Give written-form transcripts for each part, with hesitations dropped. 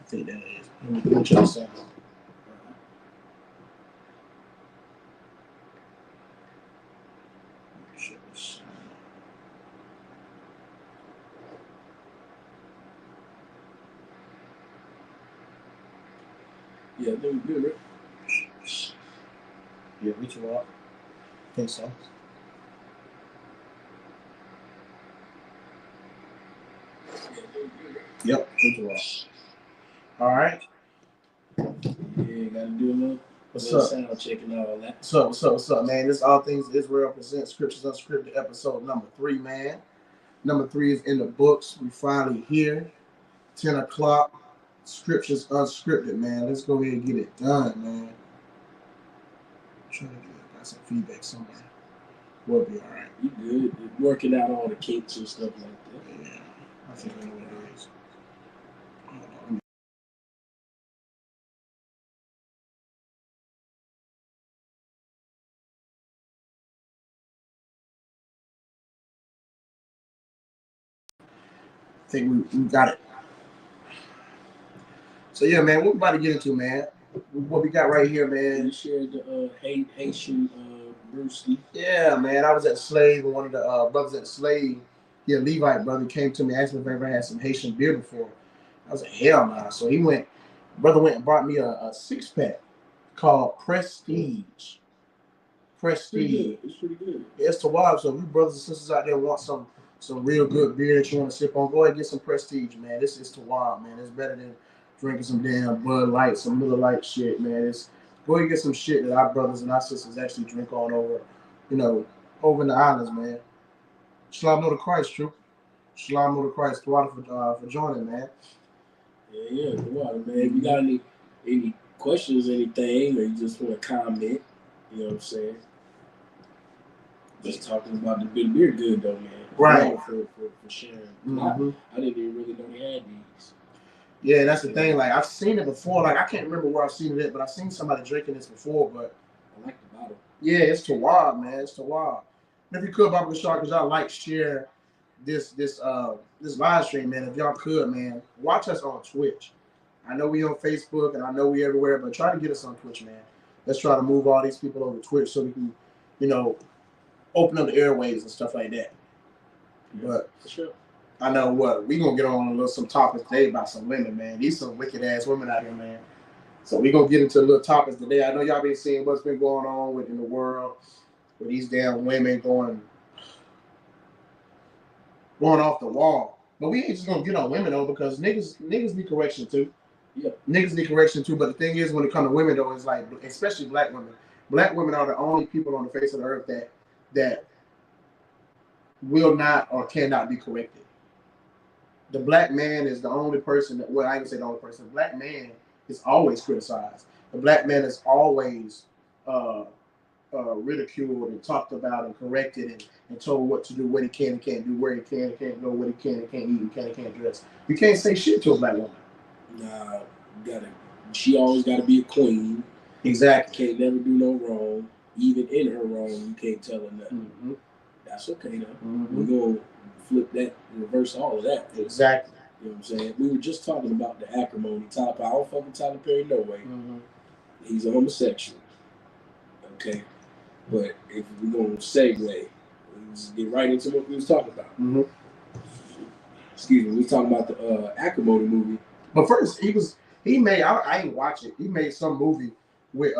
think that is. Let me check this out. Yeah, they were good, right? Yeah, we can walk. I think so. Yep, we can walk. All right. Yeah, gotta do a little. What's up? Sound checking all that. What's up, man? This All Things Israel presents Scriptures Unscripted, episode number 3, man. Number 3 is in the books. We finally here. 10 o'clock. Scriptures Unscripted, man. Let's go ahead and get it done, man. Trying to got some feedback somewhere. We'll be all right. You good? Working out all the kinks and stuff like that. Yeah, I think I know what it is. I think we got it. So yeah, man, what we about to get into, man? What we got right here, man? You shared the Haitian Brewski. Yeah, man. I was at the Slave, and one of the brothers at the Slave, Levite brother, came to me, asked me if I ever had some Haitian beer before. I was like, hell no. So brother went and brought me a 6-pack called Prestige. Prestige. It's pretty good. Yeah, it's to wild. So if you brothers and sisters out there want some real good beer that you want to sip on, go ahead and get some Prestige, man. This is to wild, man. It's better than drinking some damn Bud Light, some Miller Lite shit, man. Go ahead and get some shit that our brothers and our sisters actually drink on over in the islands, man. Shalom to Christ, true. Shalom to Christ. For joining, man. Yeah, man. If you got any questions, anything, or you just want to comment, you know what I'm saying? Just talking about the big beer good though, man. Right. For sharing. Mm-hmm. I didn't even really know they had these. Yeah, that's the thing. Like, I've seen it before. Like, I can't remember where I've seen it at, but I've seen somebody drinking this before. But I like the bottle. Yeah, it's to wild, man. It's to wild. And if you could, Bible Shark, because y'all like share this live stream, man. If y'all could, man, watch us on Twitch. I know we on Facebook and I know we everywhere, but try to get us on Twitch, man. Let's try to move all these people over to Twitch so we can, open up the airways and stuff like that. Yeah, but for sure. I know what we gonna get on some topics today about some women, man. These some wicked ass women out here, man. So we gonna get into a little topics today. I know y'all been seeing what's been going on in the world with these damn women going off the wall. But we ain't just gonna get on women though, because niggas need correction too. Yeah. Niggas need correction too. But the thing is, when it comes to women though, it's like, especially black women. Black women are the only people on the face of the earth that will not or cannot be corrected. The black man is the only person that, well, I ain't gonna say the only person. The black man is always criticized. The black man is always ridiculed and talked about and corrected and told what to do, what he can and can't do, where he can and can't go, what he can and can't eat, and can and can't dress. You can't say shit to a black woman. Nah, she always gotta be a queen. Exactly. Can't never do no wrong. Even in her wrong, you can't tell her nothing. Mm-hmm. That's okay though. Mm-hmm. We're gonna flip that, reverse all of that. Exactly. You know what I'm saying? We were just talking about the acrimony. I don't fuck with Tyler Perry, no way. Mm-hmm. He's a homosexual. Okay? But if we're going to segue, let's get right into what we was talking about. Mm-hmm. Excuse me, we was talking about the acrimony movie. But first, he made, I ain't watch it. He made some movie with,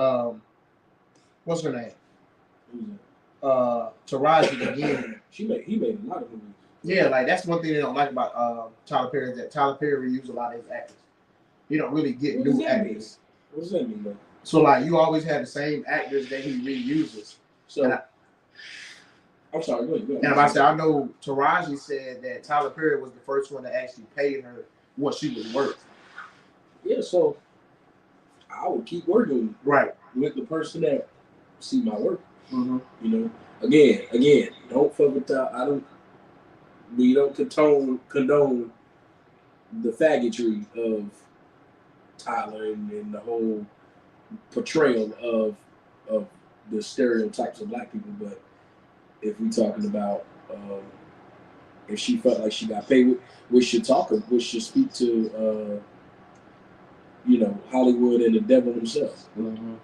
what's her name? Who's that? Taraji again. He made a lot of movies. Yeah, like that's one thing they don't like about Tyler Perry, is that Tyler Perry reused a lot of his actors. You don't really get new actors. What does that mean, though? So like you always have the same actors that he reuses. So I'm sorry, go ahead. And if I say, I know Taraji said that Tyler Perry was the first one that actually paid her what she was worth. Yeah, so I would keep working with the person that see my work. Mm-hmm. You know, again, don't fuck with that. We don't condone the faggotry of Tyler and the whole portrayal of the stereotypes of black people. But if we're talking about if she felt like she got paid, we should speak to Hollywood and the devil himself. Mm-hmm.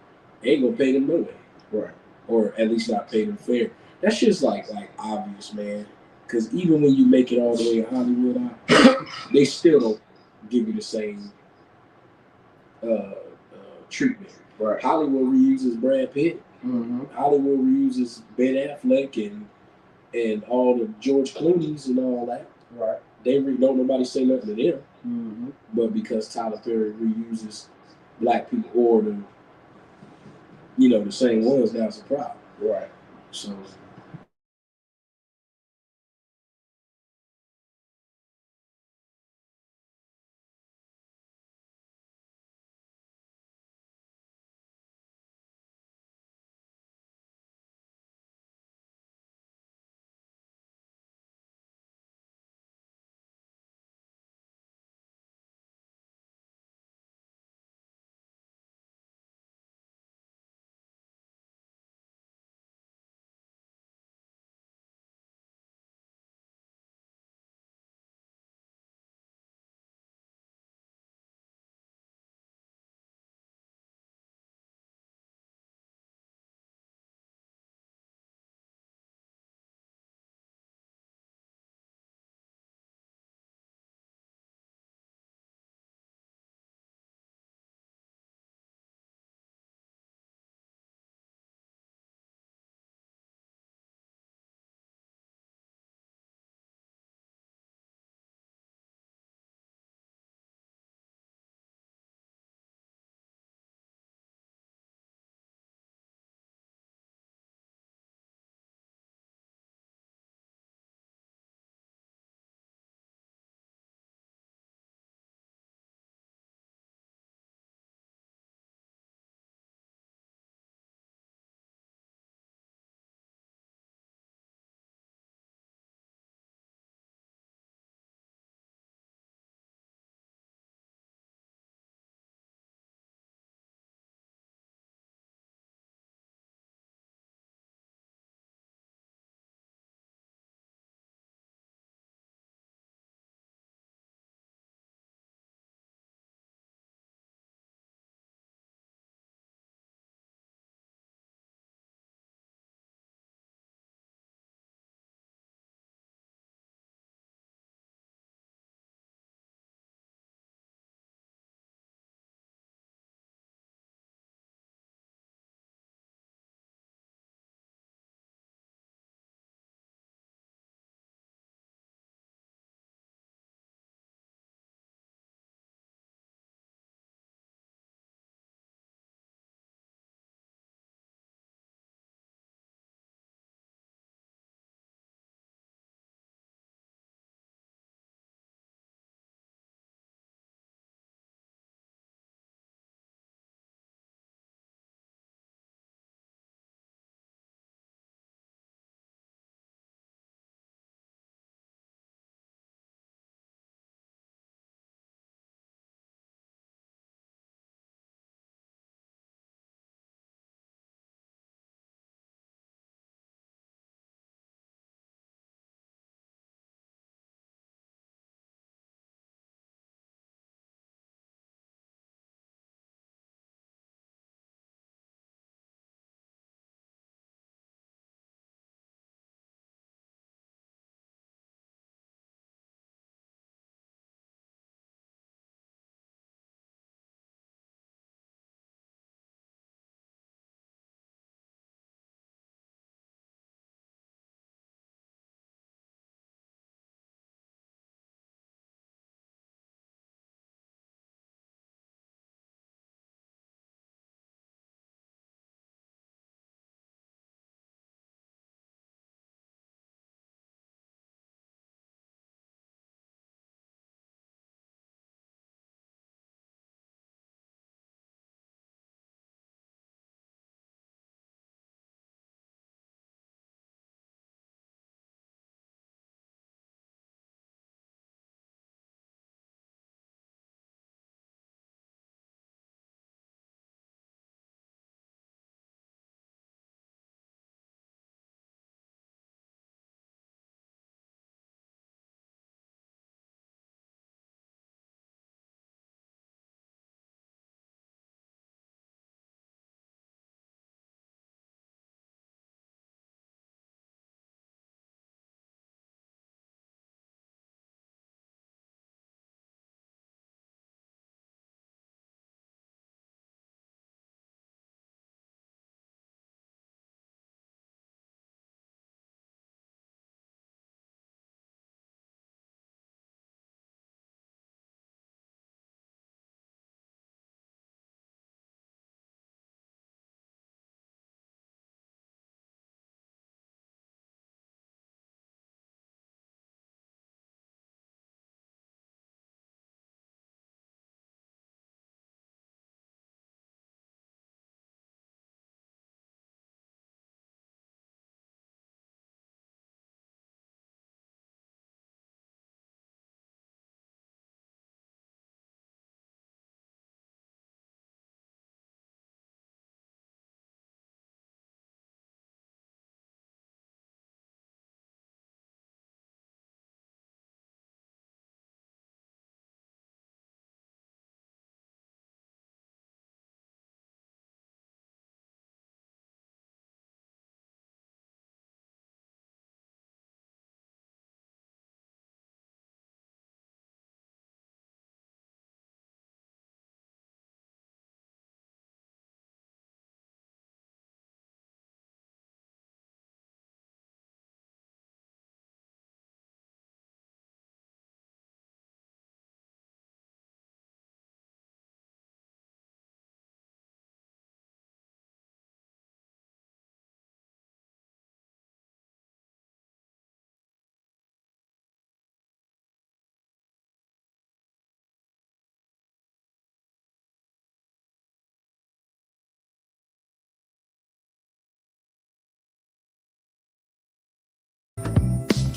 They ain't gonna pay them no way, Right. or at least not pay them fair. That shit's like obvious, man. Because even when you make it all the way in Hollywood, they still don't give you the same treatment. Right. Hollywood reuses Brad Pitt. Mm-hmm. Hollywood reuses Ben Affleck and all the George Clooney's and all that. Right. They don't nobody say nothing to them. Mm-hmm. But because Tyler Perry reuses black people or the same ones, that's a problem. Right. So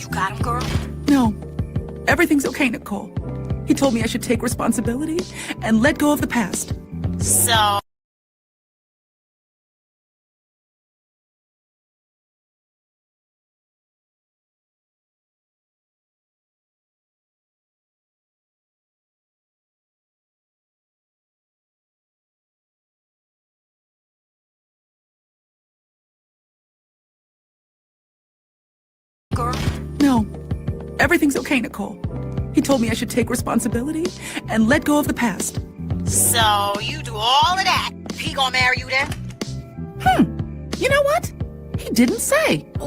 You got him, girl? No. Everything's okay, Nicole. He told me I should take responsibility and let go of the past. So... Girl? No. Everything's okay, Nicole. He told me I should take responsibility and let go of the past. So, you do all of that. He gonna marry you then? You know what? He didn't say. Ooh,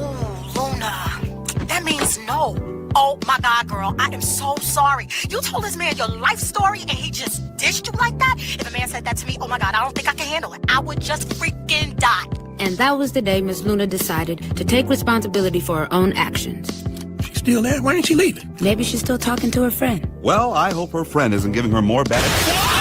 Luna. That means no. Oh, my God, girl. I am so sorry. You told this man your life story and he just dished you like that? If a man said that to me, oh, my God, I don't think I can handle it. I would just freaking die. And that was the day Miss Luna decided to take responsibility for her own actions. She's still there? Why ain't she leaving? Maybe she's still talking to her friend. Well, I hope her friend isn't giving her more bad...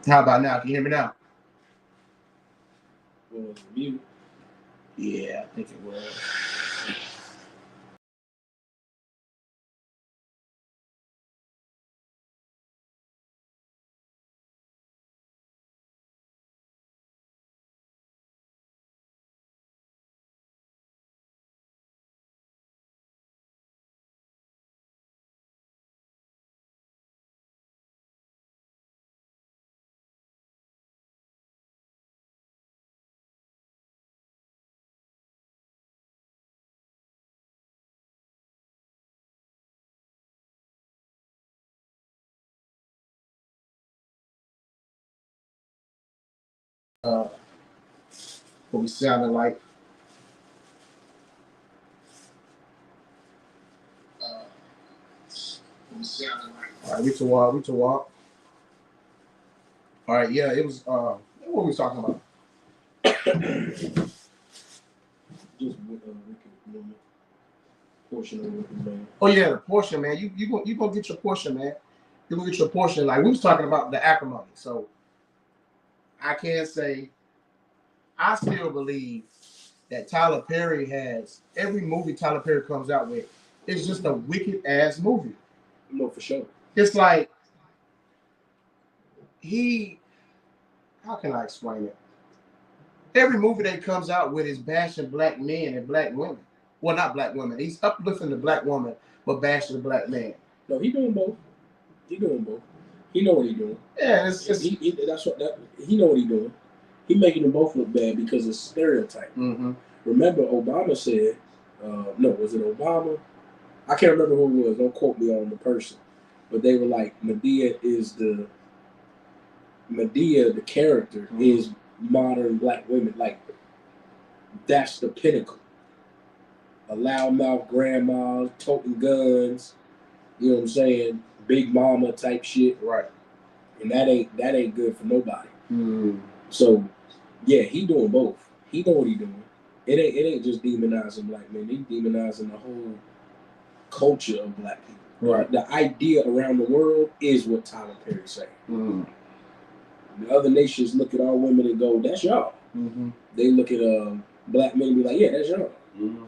How about now? Can you hear me now? Was it mute? Yeah, I think it was. What we sounded like. All right, we to walk. All right, yeah, it was. What were we talking about? Just Wicked Woman. Portion of Wicked Man. Oh yeah, the portion, man. You gonna get your portion, man. You gonna get your portion. Like we was talking about the acrimony, so I can say I still believe that Tyler Perry has every movie Tyler Perry comes out with. It's just a wicked ass movie. No, for sure. It's like how can I explain it? Every movie that he comes out with is bashing black men and black women. Well, not black women. He's uplifting the black woman, but bashing the black man. No, he doing both. He know what he doing. Yeah, it's he know what he doing. He making them both look bad because it's stereotype. Mm-hmm. Remember, Obama said, was it Obama? I can't remember who it was. Don't quote me on the person. But they were like, Medea, the character, is modern black women. Like, that's the pinnacle. A loudmouth grandma, toting guns, you know what I'm saying? Big mama type shit. Right. And that ain't good for nobody. Mm. So, yeah, he doing both. He know what he doing. It ain't just demonizing black men. He demonizing the whole culture of black people. Right. The idea around the world is what Tyler Perry saying. Mm. The other nations look at our women and go, "That's y'all." Mm-hmm. They look at black men and be like, "Yeah, that's y'all." Mm-hmm.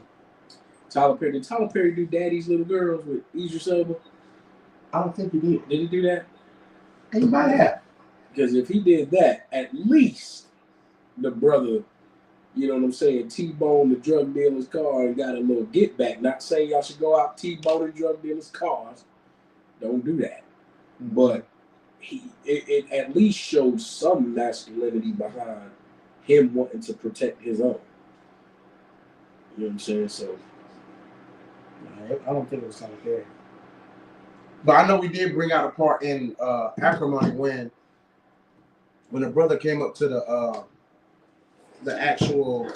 Did Tyler Perry do Daddy's Little Girls with Idris Elba? I don't think he did. Did he do that? He might have. Because if he did that, at least the brother, you know what I'm saying, T-boned the drug dealer's car and got a little get back. Not saying y'all should go out T-boning drug dealers' cars. Don't do that. Mm-hmm. But it at least showed some masculinity behind him wanting to protect his own. You know what I'm saying? So I don't think it was Tyler Perry. But I know we did bring out a part in Acrimony when the brother came up to the actual,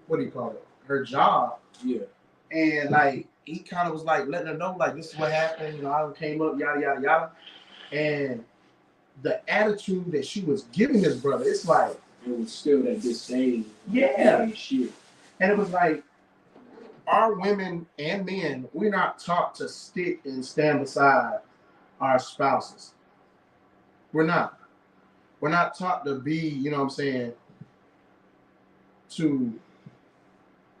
what do you call it? Her job. Yeah. And like he kind of was like letting her know like this is what happened. You know, I came up, yada yada yada. And the attitude that she was giving his brother, it's like it was still that disdain. Yeah. Shit. And it was like our women and men, we're not taught to stick and stand beside our spouses. We're not. We're not taught to be, you know what I'm saying, to,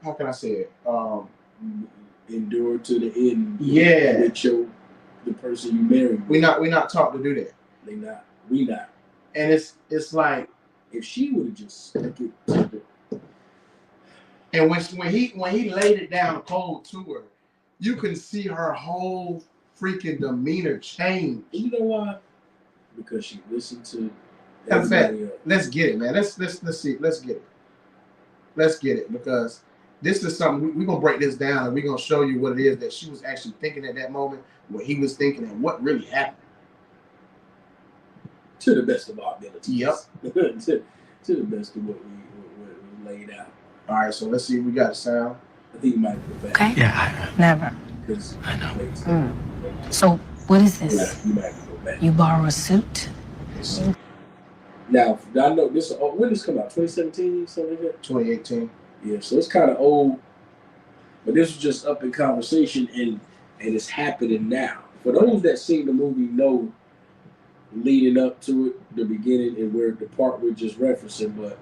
how can I say it? Endure to the end. Yeah. With the person you married. We're not taught to do that. They not. We not. And it's like if she would have just stuck it to the. And when he laid it down cold to her, you can see her whole freaking demeanor change. You know why? Because she listened to. In fact, let's get it, man. Let's see. Let's get it. Let's get it, because this is something we're gonna break this down and we're gonna show you what it is that she was actually thinking at that moment, what he was thinking, and what really happened. To the best of our abilities. Yep. to the best of what we laid out. All right, so let's see if we got a sound. I think you might go back. Okay. Yeah, Never. I know. So, what is this? You might go back. You borrow a suit? Now, I know this. When did this come out? 2017, something like that? 2018. Yeah, so it's kind of old. But this was just up in conversation, and it's happening now. For those that seen the movie know leading up to it, the beginning, and where the part we're just referencing, but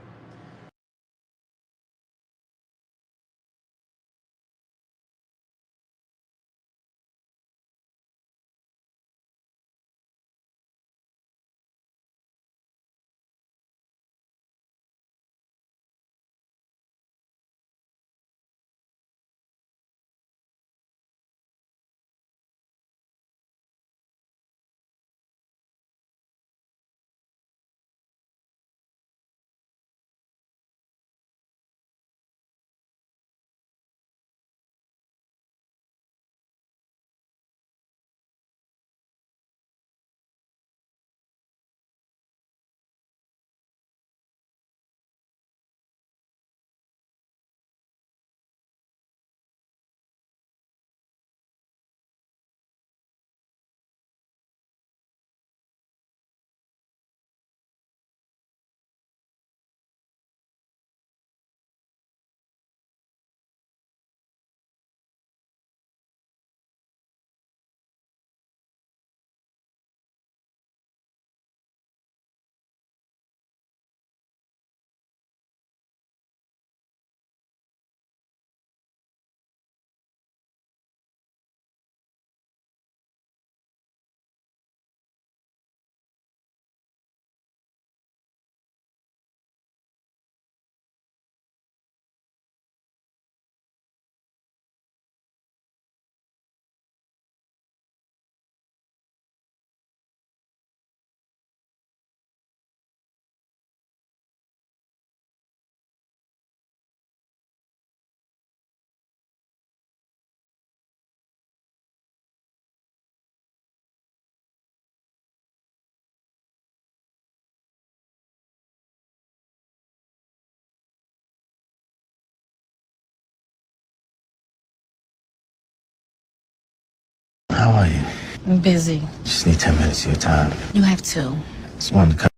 How are you? I'm busy. Just need 10 minutes of your time. You have two. Just wanted to come.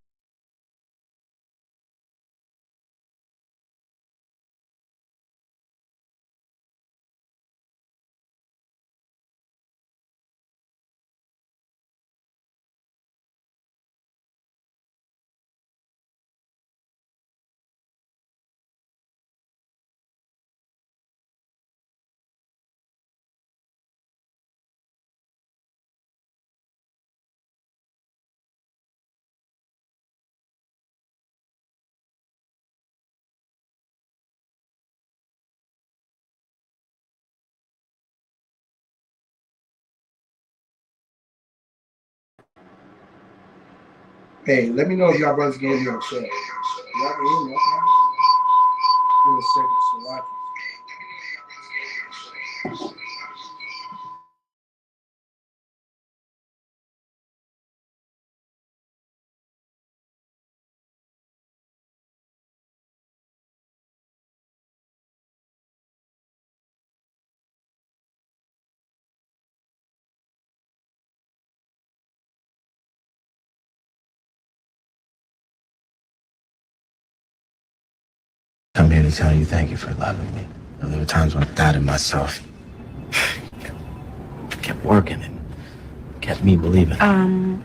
Hey, let me know if y'all brothers can hear me on the chat. Y'all can hear me, okay? Give me a second so I can. I'm here to tell you thank you for loving me. There were times when I doubted myself. Kept working and kept me believing.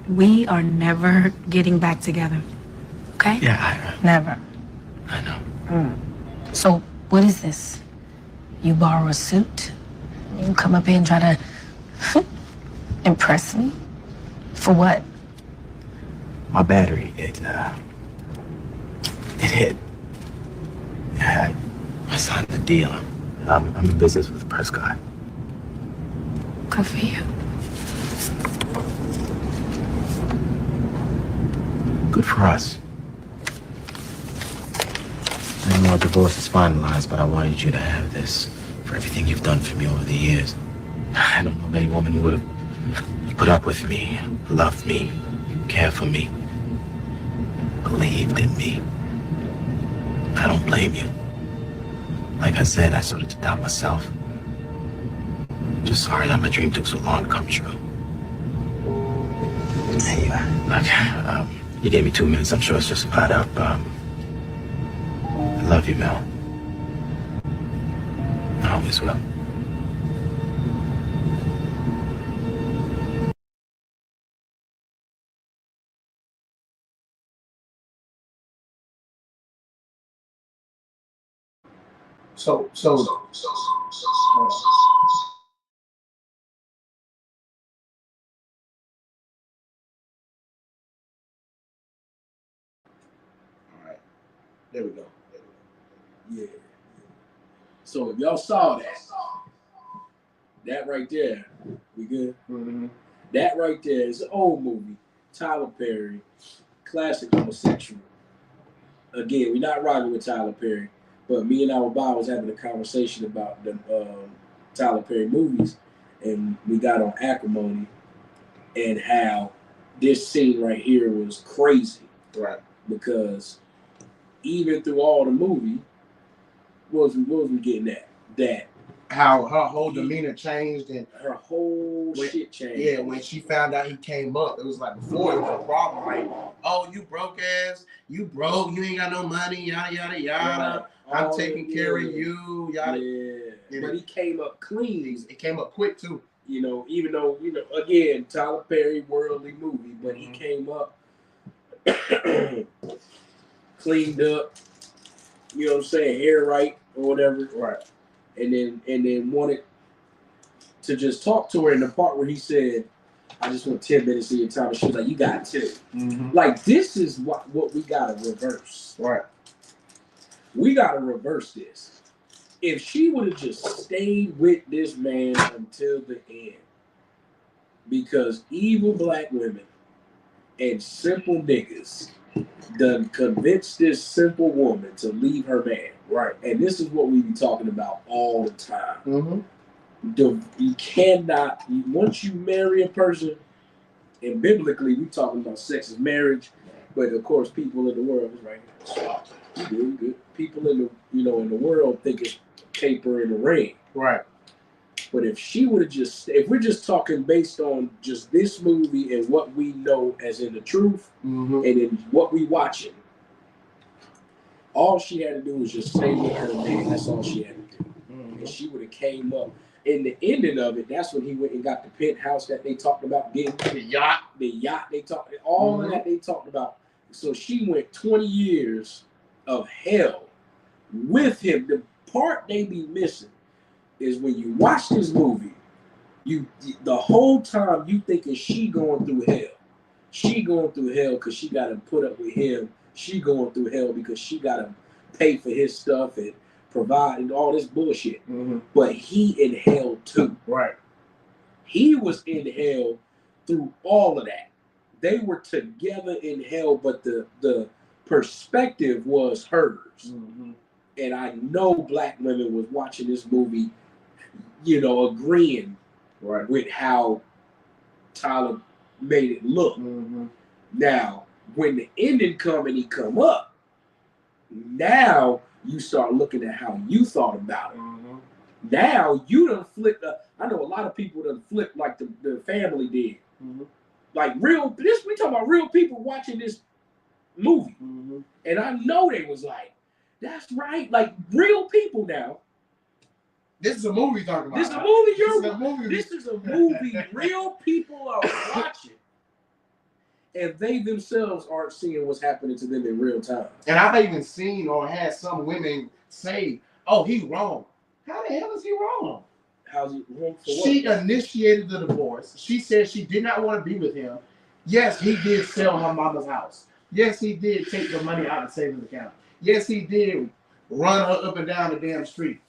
We are never getting back together. Okay? Yeah, Never. I know. So, what is this? You borrow a suit? You come up here and try to impress me? For what? My battery, it hit. Yeah, I signed the deal. I'm in business with Prescott. Good for you. Good for us. I know our divorce is finalized, but I wanted you to have this for everything you've done for me over the years. I don't know of any woman who would have put up with me, loved me, cared for me, believed in me. I don't blame you. Like I said, I started to doubt myself. Just sorry that my dream took so long to come true. Hey, look, you gave me 2 minutes. I'm sure it's just about up. I love you, Mel. I always will. So. All right, there we go. Yeah. So if y'all saw that right there, we good? Mm-hmm. That right there is an old movie. Tyler Perry, classic homosexual. Again, we're not rocking with Tyler Perry, but me and our Bob was having a conversation about the Tyler Perry movies, and we got on Acrimony and how this scene right here was crazy. Right. Because even through all the movie, what was we getting at? That how her whole demeanor changed and her whole shit changed. Yeah, when she found out he came up, it was like before it was a problem. Like, oh, you broke ass, you broke, you ain't got no money, yada yada yada. Right. I'm taking care of you, yada. Yeah, but he came up clean. It came up quick too. You know, even though again, Tyler Perry worldly movie, but he came up cleaned up. You know what I'm saying, hair right or whatever. Right. And then wanted to just talk to her in the part where he said, I just want 10 minutes of your time. And she was like, you got 2. Mm-hmm. Like, this is what we got to reverse. Right. We got to reverse this. If she would have just stayed with this man until the end, because evil black women and simple niggas done convinced this simple woman to leave her man. Right. And this is what we be talking about all the time. Mm-hmm. You cannot, once you marry a person, and biblically we talking about sex as marriage, but of course people in the world is right here. You good. People in the in the world think it's paper and a ring. Right. But if she would have if we're just talking based on just this movie and what we know as in the truth, and in what we watching, all she had to do was just stay with her man. That's all she had to do. And she would have came up. In the ending of it, that's when he went and got the penthouse that they talked about getting. The yacht they talked, all of that they talked about. So she went 20 years of hell with him. The part they be missing is when you watch this movie, the whole time you thinking she going through hell. She going through hell because she got to put up with him. She going through hell because she got to pay for his stuff and provide and all this bullshit. But he in hell too. Right. He was in hell through all of that. They were together in hell, but the perspective was hers. And I know black women was watching this movie, agreeing with how Tyler made it look. Now, when the ending come and he come up, now you start looking at how you thought about it. Now you done flipped. I know a lot of people done flipped like the family did. Like we talking about real people watching this movie. And I know they was like, that's right. Like real people now. This is a movie talking about. This is a movie real people are watching. And they themselves aren't seeing what's happening to them in real time. And I've even seen or had some women say, oh, he's wrong. How the hell is he wrong? How's he wrong for what? She initiated the divorce. She said she did not want to be with him. Yes, he did sell her mama's house. Yes, he did take the money out of the savings account. Yes, he did run her up and down the damn street.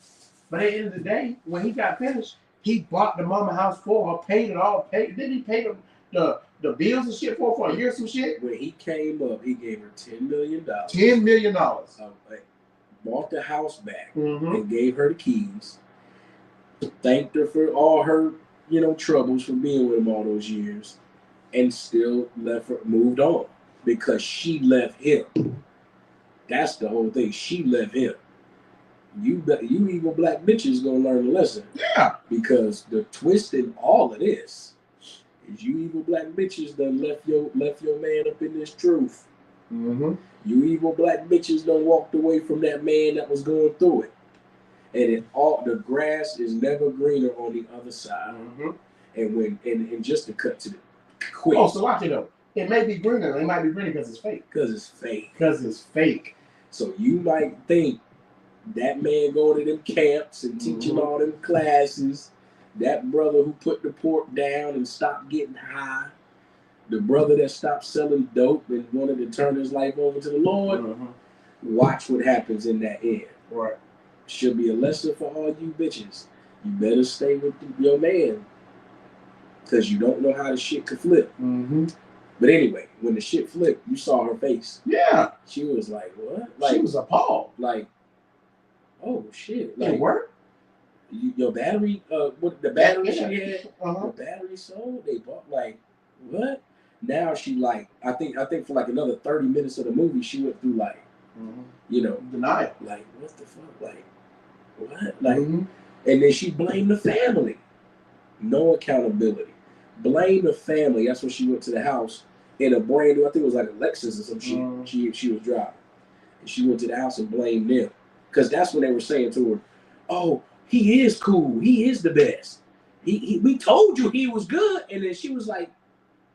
But at the end of the day, when he got finished, he bought the mama house for her, paid it all. Didn't he pay the bills and shit for a year or some shit? When he came up, he gave her $10 million. $10 million. Bought the house back and gave her the keys. Thanked her for all her, troubles from being with him all those years, and still left her, moved on because she left him. That's the whole thing. She left him. You evil black bitches gonna learn the lesson. Yeah. Because the twist in all of this is you evil black bitches done left your man up in this truth. You evil black bitches done walked away from that man that was going through it. And the grass is never greener on the other side. And just to cut to the quick. Oh, so watch it though. It may be greener. It might be greener because it's fake. Because it's fake. So you might think That man going to them camps and teaching all them classes. That brother who put the pork down and stopped getting high. The brother that stopped selling dope and wanted to turn his life over to the Lord. Watch what happens in that end. Right. Should be a lesson for all you bitches. You better stay with your man. Because you don't know how the shit could flip. But anyway, when the shit flipped, you saw her face. Yeah. She was like, what? Like, she was appalled. Like, oh shit. Like, Like, what? Your battery, what the battery she had, Uh-huh. the battery sold, they bought, like, what? Now she like, I think for like another 30 minutes of the movie, she went through like, you know, denial. Like, what the fuck? Like, what? Like, and then she blamed the family. No accountability. Blame the family. That's when she went to the house in a brand new, I think it was like a Lexus or some shit. She was driving. And she went to the house and blamed them. Because that's when they were saying to her, oh, he is cool. He is the best. We told you he was good. And then she was like,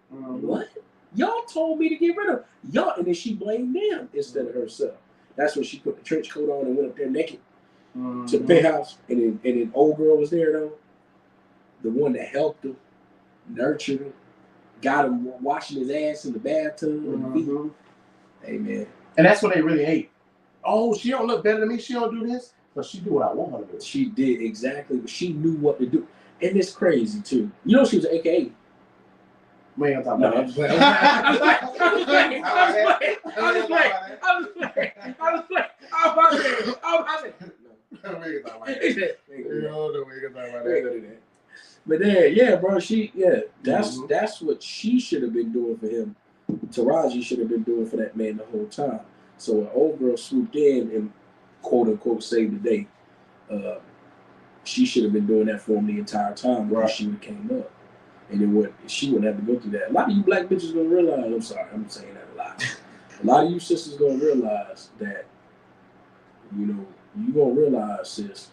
what? Y'all told me to get rid of y'all. And then she blamed them instead of herself. That's when she put the trench coat on and went up there naked to the penthouse. And then old girl was there though. The one that helped him, nurtured him, got him washing his ass in the bathtub. Hey man. And that's what they really hate. Oh, she don't look better than me. She don't do this, but she do what I want her to do. She did exactly, but she knew what to do. And it's crazy too. You know she was an AKA. We ain't talking No, about I'm just playing. But then, yeah, bro, that's what she should have been doing for him. Taraji should have been doing for that man the whole time. So when old girl swooped in and quote unquote saved the day, she should have been doing that for him the entire time because she would have came up. And then she wouldn't have to go through that. A lot of you black bitches gonna realize, I'm sorry, I'm saying that a lot. A lot of you sisters gonna realize that, you know, you gonna realize, sis,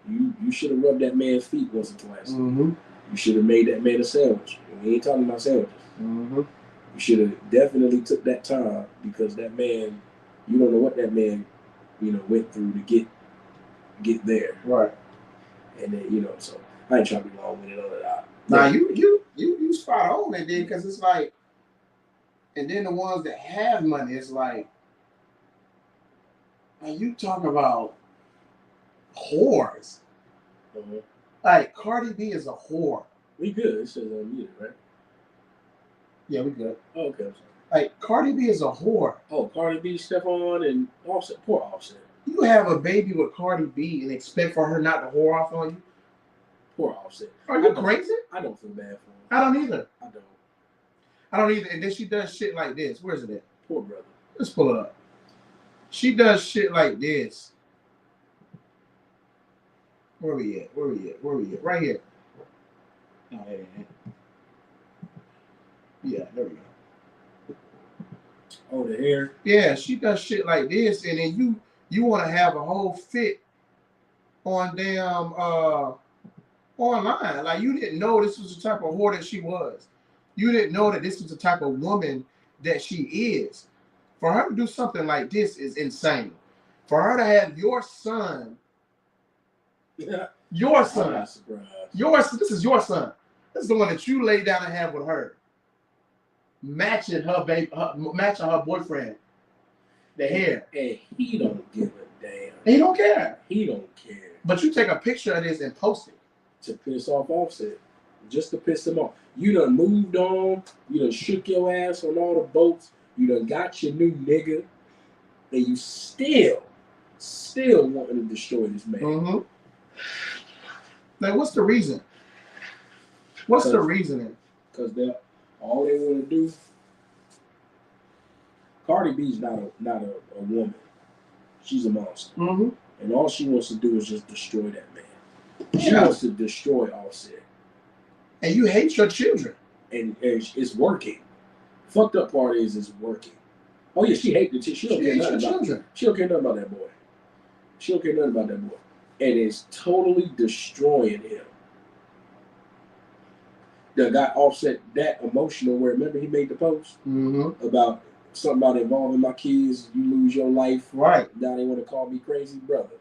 you should have rubbed that man's feet once or twice. You should have made that man a sandwich. And we ain't talking about sandwiches. You should have definitely took that time because that man, you don't know what that man, you know, went through to get there. Right. And then, you know, so I ain't trying to be long-winded on that. Now you spot on it, then, because it's like, and then the ones that have money, it's like, are you talking about whores? Like Cardi B is a whore. We good. It says unmuted, right? Yeah, we good. Oh, okay. I'm sorry. Like Cardi B is a whore. Oh, Cardi B, Stephon, and Offset. Poor Offset. You have a baby with Cardi B and expect for her not to whore off on you? Poor Offset. Are you crazy? I don't feel bad for him. I don't either. I don't. And then she does shit like this. Where's it at? Poor brother. Let's pull it up. She does shit like this. Where we at? Right here. No, that ain't it. Yeah, there we go. Oh, the hair? Yeah, she does shit like this, and then you want to have a whole fit on damn online. Like, you didn't know this was the type of whore that she was. You didn't know that this was the type of woman that she is. For her to do something like this is insane. For her to have your son, your son, I'm not surprised. this is your son. This is the one that you laid down and have with her. Matching her baby, matching her boyfriend. The hair. And he don't give a damn. He don't care. He don't care. But you take a picture of this and post it. To piss off Offset. Just to piss him off. You done moved on. You done shook your ass on all the boats. You done got your new nigga. And you still wanting to destroy this man. Like, what's the reason? What's the reasoning? Because all they want to do. Cardi B's not a woman. She's a monster. And all she wants to do is just destroy that man. She wants to destroy Offset. And you hate your children. And it's working. Fucked up part is it's working. Oh yeah, she hates the children. She don't care nothing about children. She don't care nothing about that boy. She don't care nothing about that boy. And it's totally destroying him. That got Offset that emotional where, remember he made the post about something about involving my kids, you lose your life. Right. Now they want to call me crazy, brother.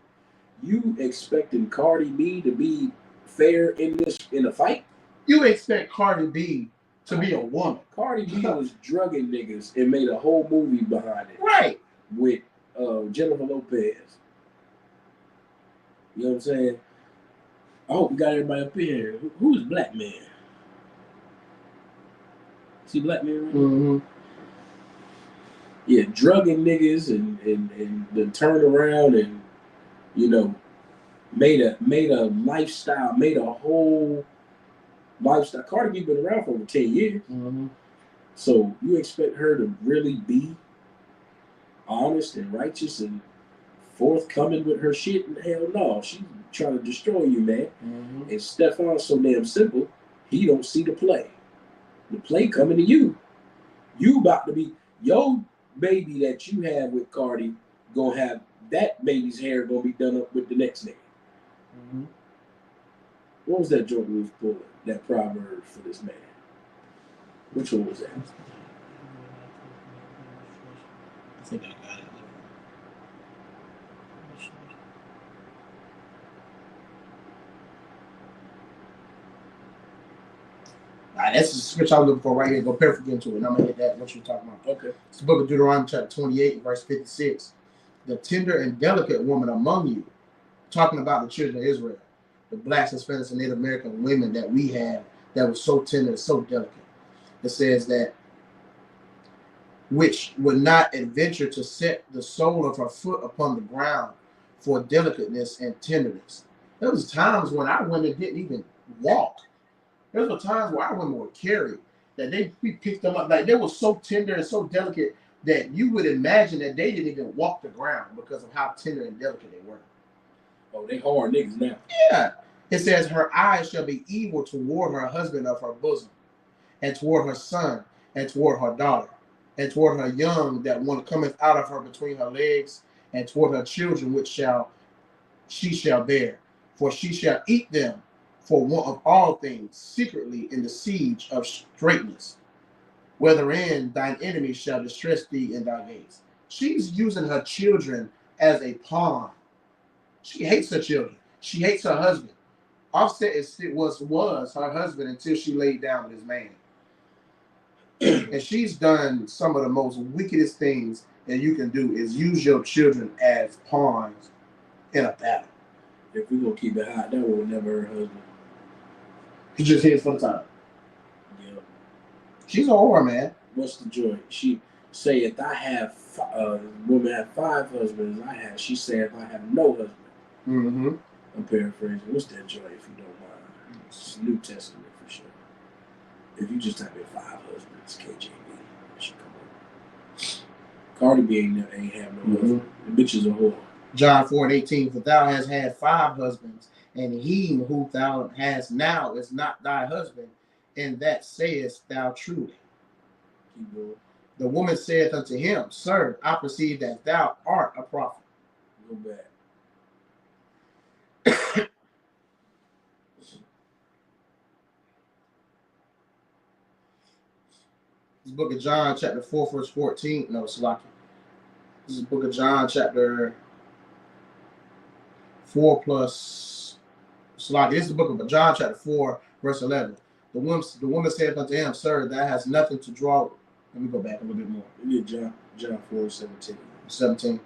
You expecting Cardi B to be fair in a fight? You expect Cardi B to be a woman. Cardi B was drugging niggas and made a whole movie behind it. Right. With Jennifer Lopez. You know what I'm saying? I hope we got everybody up here. Who is Black Man? See Black Man right? Mm-hmm. Yeah, drugging niggas and the turn around and, you know, made a lifestyle, made a whole lifestyle. Cardi B been around for over 10 years. Mm-hmm. So you expect her to really be honest and righteous and forthcoming with her shit? And hell no, she's trying to destroy you, man. Mm-hmm. And Stefan's so damn simple, he don't see the play. The play coming to you. You about to be, your baby that you have with Cardi gonna have that baby's hair gonna be done up with the next nigga. Mm-hmm. What was that joke we was pulling? That proverb for this man. Which one was that? I think I got it. Alright, that's the scripture I'm looking for right here. Go perfect into it. And I'm gonna hit that. What you're talking about? Okay. It's the book of Deuteronomy, chapter 28, verse 56. The tender and delicate woman among you, talking about the children of Israel, the blacks, Hispanics, and Native American women that we have that was so tender and so delicate. It says that which would not adventure to set the sole of her foot upon the ground for delicateness and tenderness. There was times when our women didn't even walk. There were times where our women were carried, that we picked them up. Like they were so tender and so delicate that you would imagine that they didn't even walk the ground because of how tender and delicate they were. Oh, they hard niggas now. Yeah. It says, her eyes shall be evil toward her husband of her bosom, and toward her son, and toward her daughter, and toward her young that one cometh out of her between her legs, and toward her children which she shall bear. For she shall eat them for want of all things, secretly in the siege of straitness, wherein thine enemies shall distress thee in thy gates. She's using her children as a pawn. She hates her children. She hates her husband. Offset was her husband until she laid down with his man. And she's done some of the most wickedest things that you can do is use your children as pawns in a battle. If we're going to keep it hot, that was never her husband. He just hits for the time. Yeah. She's a whore, man. What's the joy? She say if I have, women have 5 husbands, she said if I have no husband. Mm-hmm. I'm paraphrasing. What's that joy, if you don't mind? It's New Testament for sure. If you just type in 5 husbands, KJV, it should come up. Cardi B ain't have no husband. The bitch is a whore. John 4:18, for thou hast had 5 husbands, and he whom thou hast now is not thy husband, and that sayest thou truly. Keep going. The woman saith unto him, Sir, I perceive that thou art a prophet. Go back. This is book of John, chapter 4, verse 14. No, Salaki. This is book of John, chapter 4 plus Salaki. This is the book of John, chapter 4, verse 11. The woman said unto him, Sir, that has nothing to draw. Let me go back a little bit more. We need John 4, 17. 17.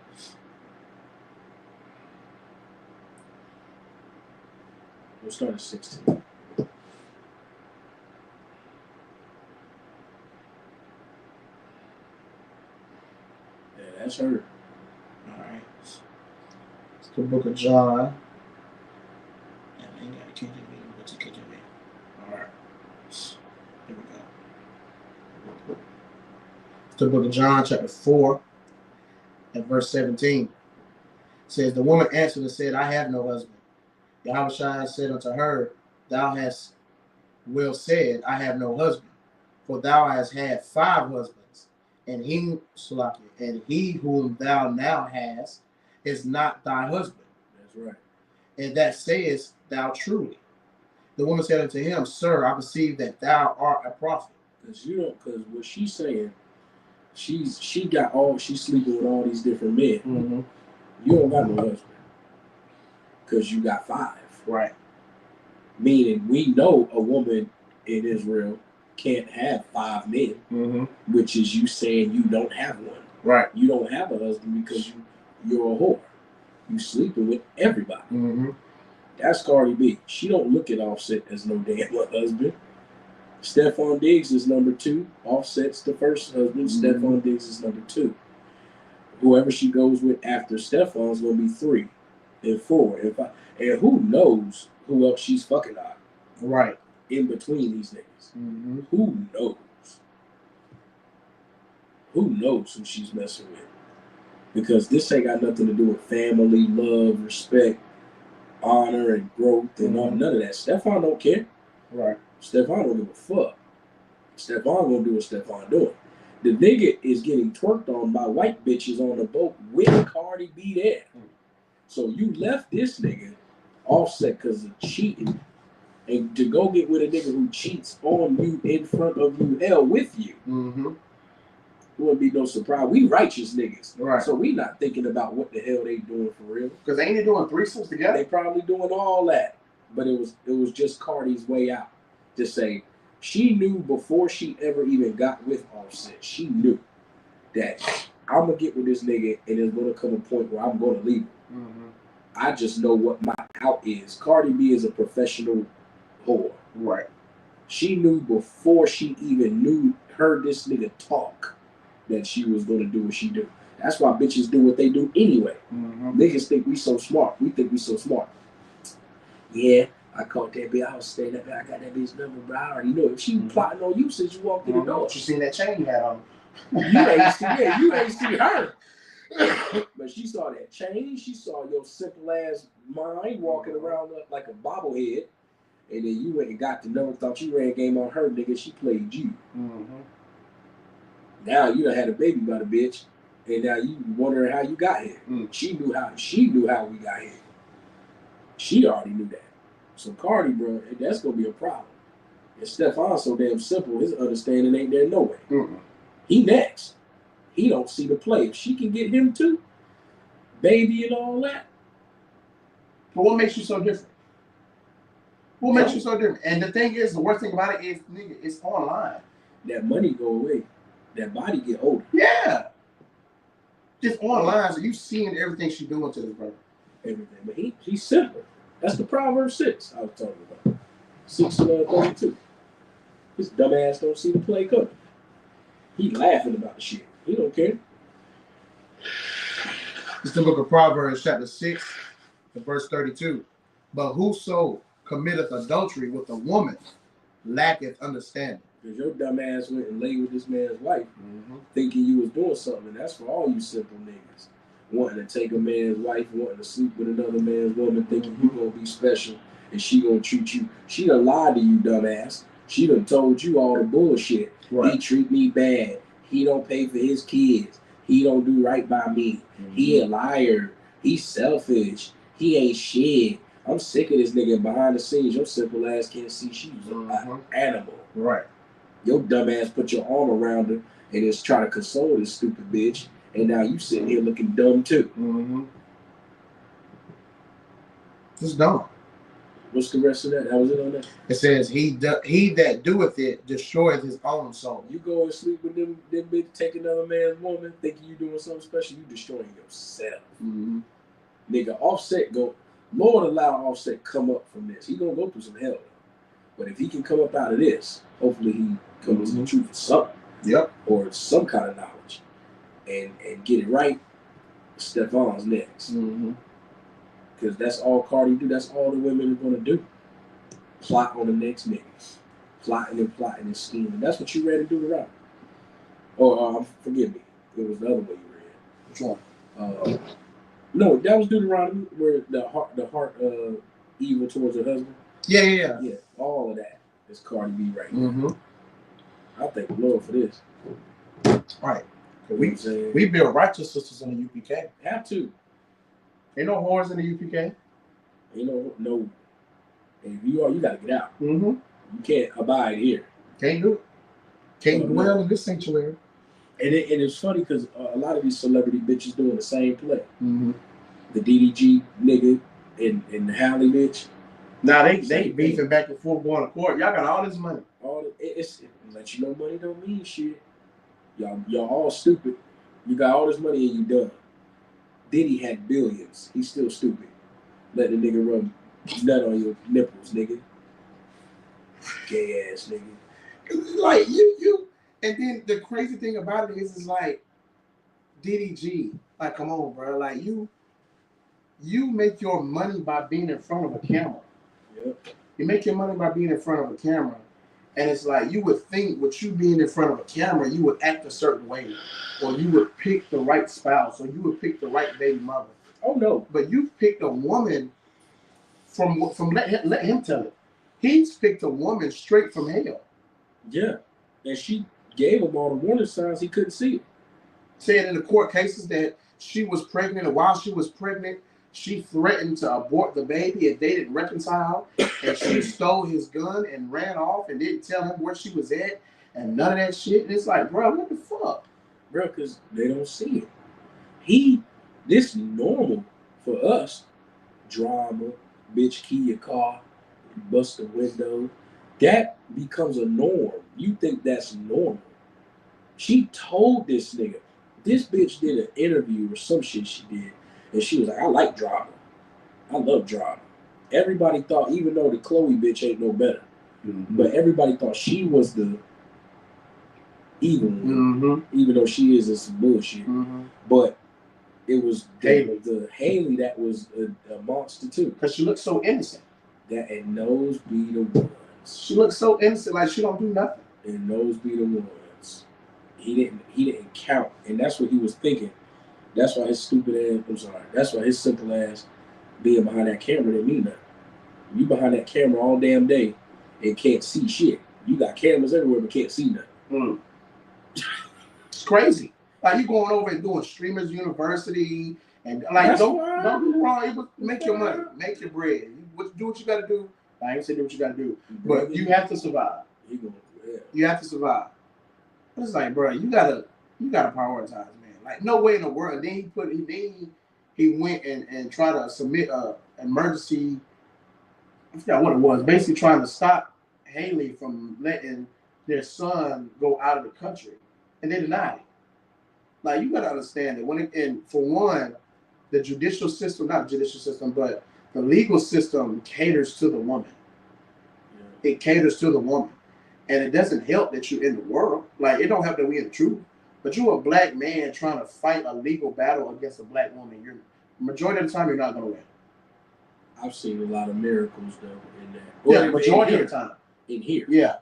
We'll start at 16. Yeah, that's her. All right. It's the book of John. Yeah, I ain't got a KJV. What's a KJV? All right. Here we go. It's the book of John, chapter 4, and verse 17. It says, the woman answered and said, I have no husband. Yahushua said unto her, Thou hast well said, I have no husband, for thou hast had 5 husbands, and he whom thou now hast is not thy husband. That's right. And that sayest thou truly. The woman said unto him, Sir, I perceive that thou art a prophet. Because what she's saying, she's sleeping with all these different men. Mm-hmm. You don't got no husband. because you got 5. Right. Meaning we know a woman in Israel can't have 5 men, which is you saying you don't have one. Right. You don't have a husband because you're a whore. You sleeping with everybody. That's Cardi B. She don't look at Offset as no damn husband. Stephon Diggs is number 2. Offset's the first husband. Stephon Diggs is number 2. Whoever she goes with after Stephon's gonna be 3 and 4 and 5. And who knows who else she's fucking on? Right. In between these niggas. Who knows? Who knows who she's messing with? Because this ain't got nothing to do with family, love, respect, honor, and growth, and all, none of that. Stephon don't care. Right. Stephon don't give a fuck. Stephon gonna do what Stephon doing. The nigga is getting twerked on by white bitches on the boat with Cardi B there. So you left this nigga Offset because of cheating, and to go get with a nigga who cheats on you in front of you, hell with you. It wouldn't be no surprise. We righteous niggas. Right. So we not thinking about what the hell they doing for real. Because ain't they doing threesomes together? They probably doing all that. But it was just Cardi's way out to say she knew before she ever even got with Offset, she knew that I'm gonna get with this nigga and there's gonna come a point where I'm gonna leave him. I just know what my out is. Cardi B is a professional whore. Right. She knew before she even heard this nigga talk that she was gonna do what she do. That's why bitches do what they do anyway. Niggas think we so smart. We think we so smart. Yeah, I caught that bitch. I was staying up there. I got that bitch number, bro. I already know if she plotting on you since you walked in the door. You seen that chain you had on? You ain't see her. But she saw that chain. She saw your simple ass mind walking around like a bobblehead. And then you went and got the number, thought you ran game on her, nigga. She played you. Now you done had a baby by the bitch, and now you wondering how you got here. She knew how we got here. She already knew that. So Cardi, bro, that's gonna be a problem. And Stephon's so damn simple, his understanding ain't there no way. He next. He don't see the play. If she can get him too, baby and all that. But what makes you so different? What makes you so different? And the thing is, the worst thing about it is, nigga, it's online. That money go away. That body get older. Yeah. Just online, so you seeing everything she doing to this brother. Everything. But he's simple. That's the Proverbs 6 I was talking about. 6:32. His dumb ass don't see the play coming. He laughing about the shit. He don't care. It's the book of Proverbs, chapter 6, and verse 32. But whoso committeth adultery with a woman lacketh understanding. Because your dumb ass went and laid with this man's wife, thinking you was doing something. And that's for all you simple niggas. Wanting to take a man's wife, wanting to sleep with another man's woman, thinking you gonna be special and she gonna treat you. She done lied to you, dumbass. She done told you all the bullshit. Right. He treat me bad. He don't pay for his kids. He don't do right by me. He a liar. He's selfish. He ain't shit. I'm sick of this nigga behind the scenes. Your simple ass can't see she's an animal. Right. Your dumb ass put your arm around her and is trying to console this stupid bitch. And now you sitting here looking dumb too. Just dumb. What's the rest of that? That was it on that? It says, he that doeth it destroyeth his own soul. You go and sleep with them bitch, take another man's woman, thinking you doing something special, you destroying yourself. Nigga, Offset Lord allow Offset come up from this. He gonna go through some hell. But if he can come up out of this, hopefully he comes to the truth of something. Yep. Or some kind of knowledge. And get it right, Stephon's next. Because that's all Cardi do. That's all the women are going to do. Plot on the next nigga. Plotting and scheming. That's what you ready to do around. Or, forgive me. It was the other way you read. Which one? No, that was Deuteronomy, where the heart evil towards her husband. Yeah. Yeah, all of that is Cardi B right now. I thank the Lord for this. Right. We build righteous sisters in the UPK. Have to. Ain't no whores in the UPK. Ain't no. And if you are, you gotta get out. You can't abide here. Can't do it. Can't dwell in this sanctuary. And it's funny because a lot of these celebrity bitches doing the same play. The DDG nigga and the Halle bitch. Now they beefing back and forth going to court. Y'all got all this money. It let you know money don't mean shit. Y'all all stupid. You got all this money and you done. Diddy had billions. He's still stupid. Let the nigga rub nut on your nipples, nigga. Gay ass nigga. Like you, and then the crazy thing about it is like Diddy G. Like, come on, bro. Like you make your money by being in front of a camera. Yep. You make your money by being in front of a camera. And it's like you would think with you being in front of a camera, you would act a certain way. Or you would pick the right spouse, or you would pick the right baby mother. Oh no. But you picked a woman from let him tell it. He's picked a woman straight from hell. Yeah. And she gave him all the warning signs he couldn't see it. Saying in the court cases that she was pregnant, and while she was pregnant, she threatened to abort the baby if they didn't reconcile, and she stole his gun and ran off and didn't tell him where she was at, and none of that shit. And it's like, bro, what the fuck? Bro, because they don't see it. This is normal for us. Drama, bitch, key your car, bust the window. That becomes a norm. You think that's normal. She told this nigga. This bitch did an interview or some shit she did. And she was like, I like drama. I love drama. Everybody thought, even though the Chloe bitch ain't no better, but everybody thought she was the evil one, even though she is some bullshit. But it was the Haley that was a monster too. Because she looks so innocent. That and those be the ones. She looks so innocent, like she don't do nothing. And those be the ones. He didn't count, and that's what he was thinking. That's why his stupid ass, that's why his simple ass being behind that camera didn't mean nothing. You behind that camera all damn day and can't see shit. You got cameras everywhere but can't see nothing. It's crazy. Like you going over and doing Streamers University and like don't do wrong. Make your money, make your bread. Do what you got to do. I ain't saying do what you got to do, but you have to survive. You have to survive. But it's like, bro, you gotta prioritize, man. Like no way in the world. Then he went and tried to submit a emergency. I forgot what it was. Basically trying to stop Haley from letting their son go out of the country, and they denied it. Like you gotta understand that and for one, the judicial system, not the judicial system, but the legal system caters to the woman. Yeah. It caters to the woman. And it doesn't help that you're in the world. Like, it don't help that we're in the truth. But you're a black man trying to fight a legal battle against a black woman. Majority of the time, you're not going to win. I've seen a lot of miracles, though, in that. Yeah, majority of the time. In here. Yeah.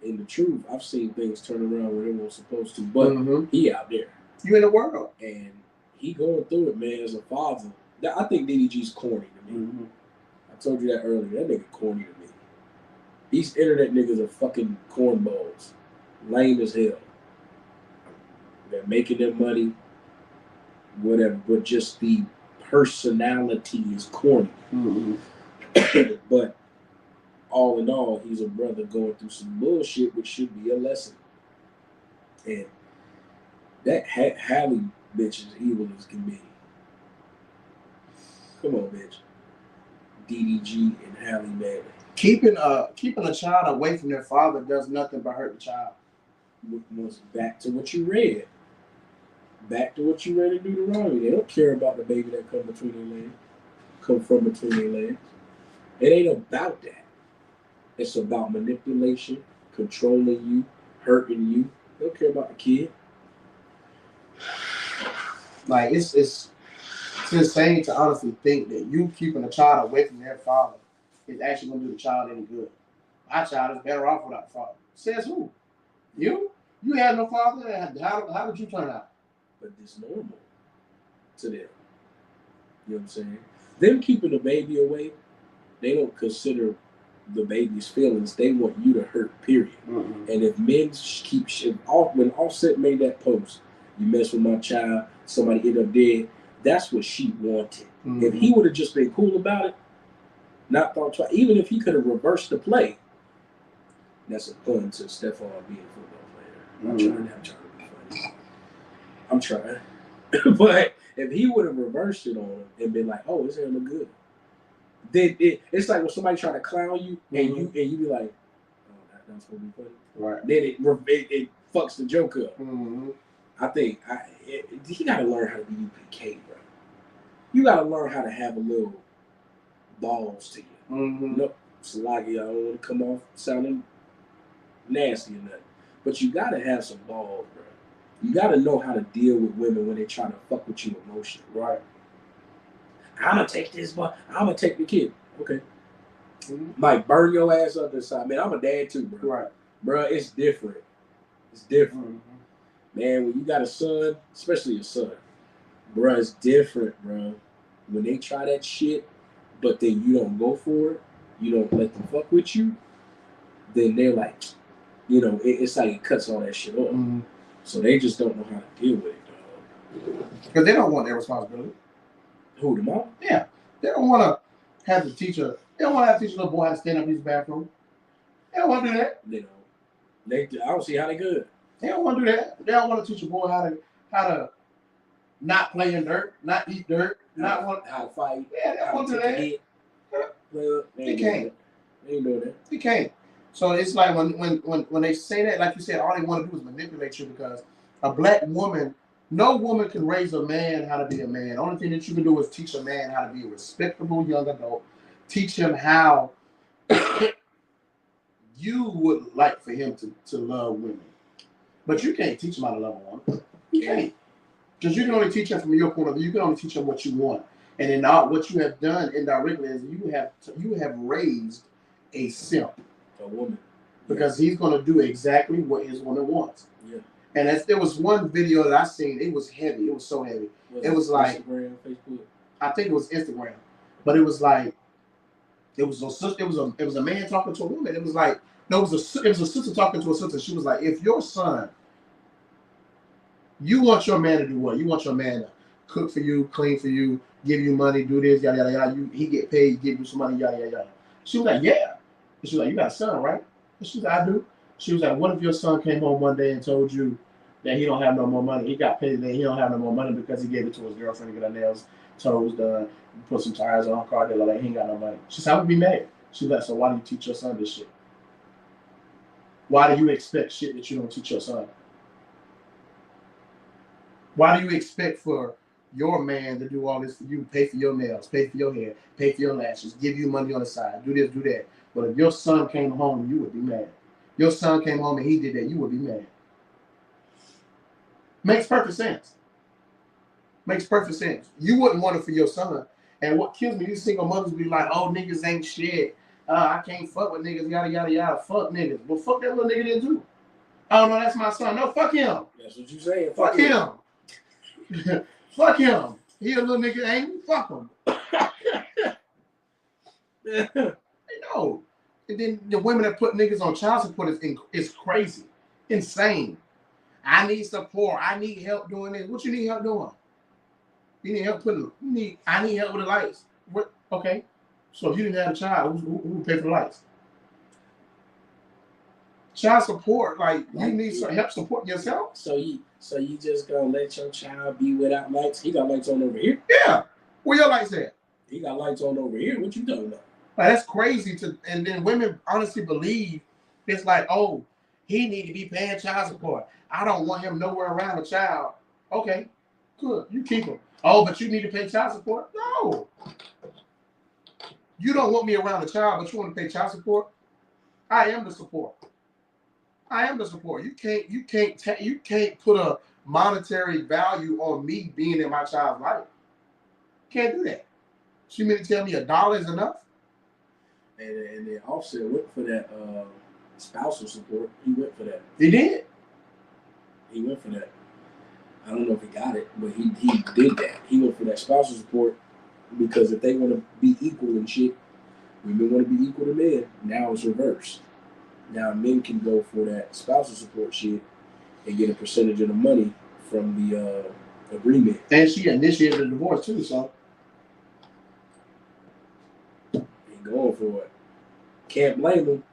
In the truth, I've seen things turn around where they weren't supposed to. But he out there. You in the world. And he going through it, man, as a father. I think DDG's corny to me. I told you that earlier. That nigga corny to me. These internet niggas are fucking cornballs. Lame as hell. They're making their money, whatever, but just the personality is corny. But all in all, he's a brother going through some bullshit, which should be a lesson. And that Halle bitch is evil as can be. Come on, bitch. DDG and Halle Bailey. Keeping a child away from their father does nothing but hurt the child. Was back to what you read. Back to what you read in Deuteronomy. They don't care about the baby that come from between their legs. It ain't about that. It's about manipulation, controlling you, hurting you. They don't care about the kid. Like it's insane to honestly think that you keeping a child away from their father is actually going to do the child any good. My child is better off without a father. Says who? You? You had no father? How did you turn out? But it's normal to them. You know what I'm saying? Them keeping the baby away, they don't consider the baby's feelings. They want you to hurt, period. And if men keep shit off, when Offset made that post, you mess with my child, somebody end up dead, that's what she wanted. If he would have just been cool about it, not thought twice, even if he could have reversed the play, that's a pun to Stephon being a football player. I'm trying to be funny. I'm trying. But if he would have reversed it on him and been like, oh, his hair look good. then it's like when somebody try to clown you and you be like, oh, that's gonna be funny. Right. Then it fucks the joke up. Mm-hmm. I think you gotta learn how to be UPK, bro. You gotta learn how to have a little balls to you. Mm-hmm. No, Salagi, I don't want to come off sounding nasty or nothing, but you gotta have some balls, bro. You gotta know how to deal with women when they try to fuck with you emotionally. Right. I'm gonna take this, but I'm gonna take the kid. Okay. Mm-hmm. Like burn your ass up inside. Man, I'm a dad too, bro. Right. Bro, it's different. It's different. Mm-hmm. Man, when you got a son, especially a son, bro, it's different, bro. When they try that shit, but then you don't go for it, you don't let them fuck with you, then they're like, it's like it cuts all that shit off. Mm-hmm. So they just don't know how to deal with it, dog. Because they don't want that responsibility. Who, the mom? Yeah. They don't want to have the teacher. They don't want to have to teach a little boy how to stand up in his bathroom. They don't want to do that. I don't see how they could. They don't want to do that. They don't want to teach a boy how to not play in dirt, not eat dirt, not want how to fight. Yeah, they don't want to do that. They can't. They ain't doing that. They can't. So it's like when they say that, like you said, all they want to do is manipulate you because a black woman, no woman can raise a man how to be a man. The only thing that you can do is teach a man how to be a respectable young adult. Teach him how you would like for him to love women. But you can't teach him how to love a woman. You can't. Because you can only teach him from your point of view. You can only teach him what you want. And then what you have done indirectly is you have raised a simp. A woman. Because he's going to do exactly what his woman wants. Yeah. And there was one video that I seen. It was heavy. It was so heavy. It was like Instagram, Facebook. I think it was Instagram, but it was like it was a man talking to a woman. It was like no, it was a sister talking to a sister. She was like, if your son, you want your man to do what? You want your man to cook for you, clean for you, give you money, do this, yada yada yada. He get paid, give you some money, yada yada yada. She was like, yeah. And she was like, you got a son, right? And she was like, I do. She was like, what if your son came home one day and told you that he don't have no more money? He got paid today. He don't have no more money because he gave it to his girlfriend to get her nails, toes done, put some tires on her car. They're like, he ain't got no money. She said, I would be mad. She was like, so why do you teach your son this shit? Why do you expect shit that you don't teach your son? Why do you expect for your man to do all this for you, pay for your nails, pay for your hair, pay for your lashes, give you money on the side, do this, do that? But if your son came home, you would be mad. Your son came home and he did that, you would be mad. Makes perfect sense. Makes perfect sense. You wouldn't want it for your son. And what kills me, these single mothers be like, oh, niggas ain't shit. I can't fuck with niggas, yada, yada, yada. Fuck niggas. Well, fuck that little nigga then too. Oh, no, that's my son. No, fuck him. That's what you saying. Fuck him. Fuck him. He a little nigga, ain't he? Fuck him. No. And then the women that put niggas on child support is crazy. Insane. I need support. I need help doing this. What you need help doing? You need help I need help with the lights. What? Okay. So if you didn't have a child, who would pay for the lights? Child support, like you need some help supporting yourself. So you just gonna let your child be without lights? He got lights on over here. Yeah. Where your lights at? He got lights on over here. What you talking about? Like, that's crazy and then women honestly believe it's like, oh, he need to be paying child support. I don't want him nowhere around a child. Okay, good. You keep him. Oh, but you need to pay child support? No. You don't want me around a child, but you want to pay child support? I am the support. I am the support. You can't put a monetary value on me being in my child's life. Can't do that. So you mean to tell me $1 is enough? And then Offset went for that spousal support. He went for that. He did? He went for that. I don't know if he got it, but he did that. He went for that spousal support because if they want to be equal and shit, women want to be equal to men. Now it's reversed. Now men can go for that spousal support shit and get a percentage of the money from the agreement. And she initiated the divorce too, so. Ain't going for it. Can't blame them,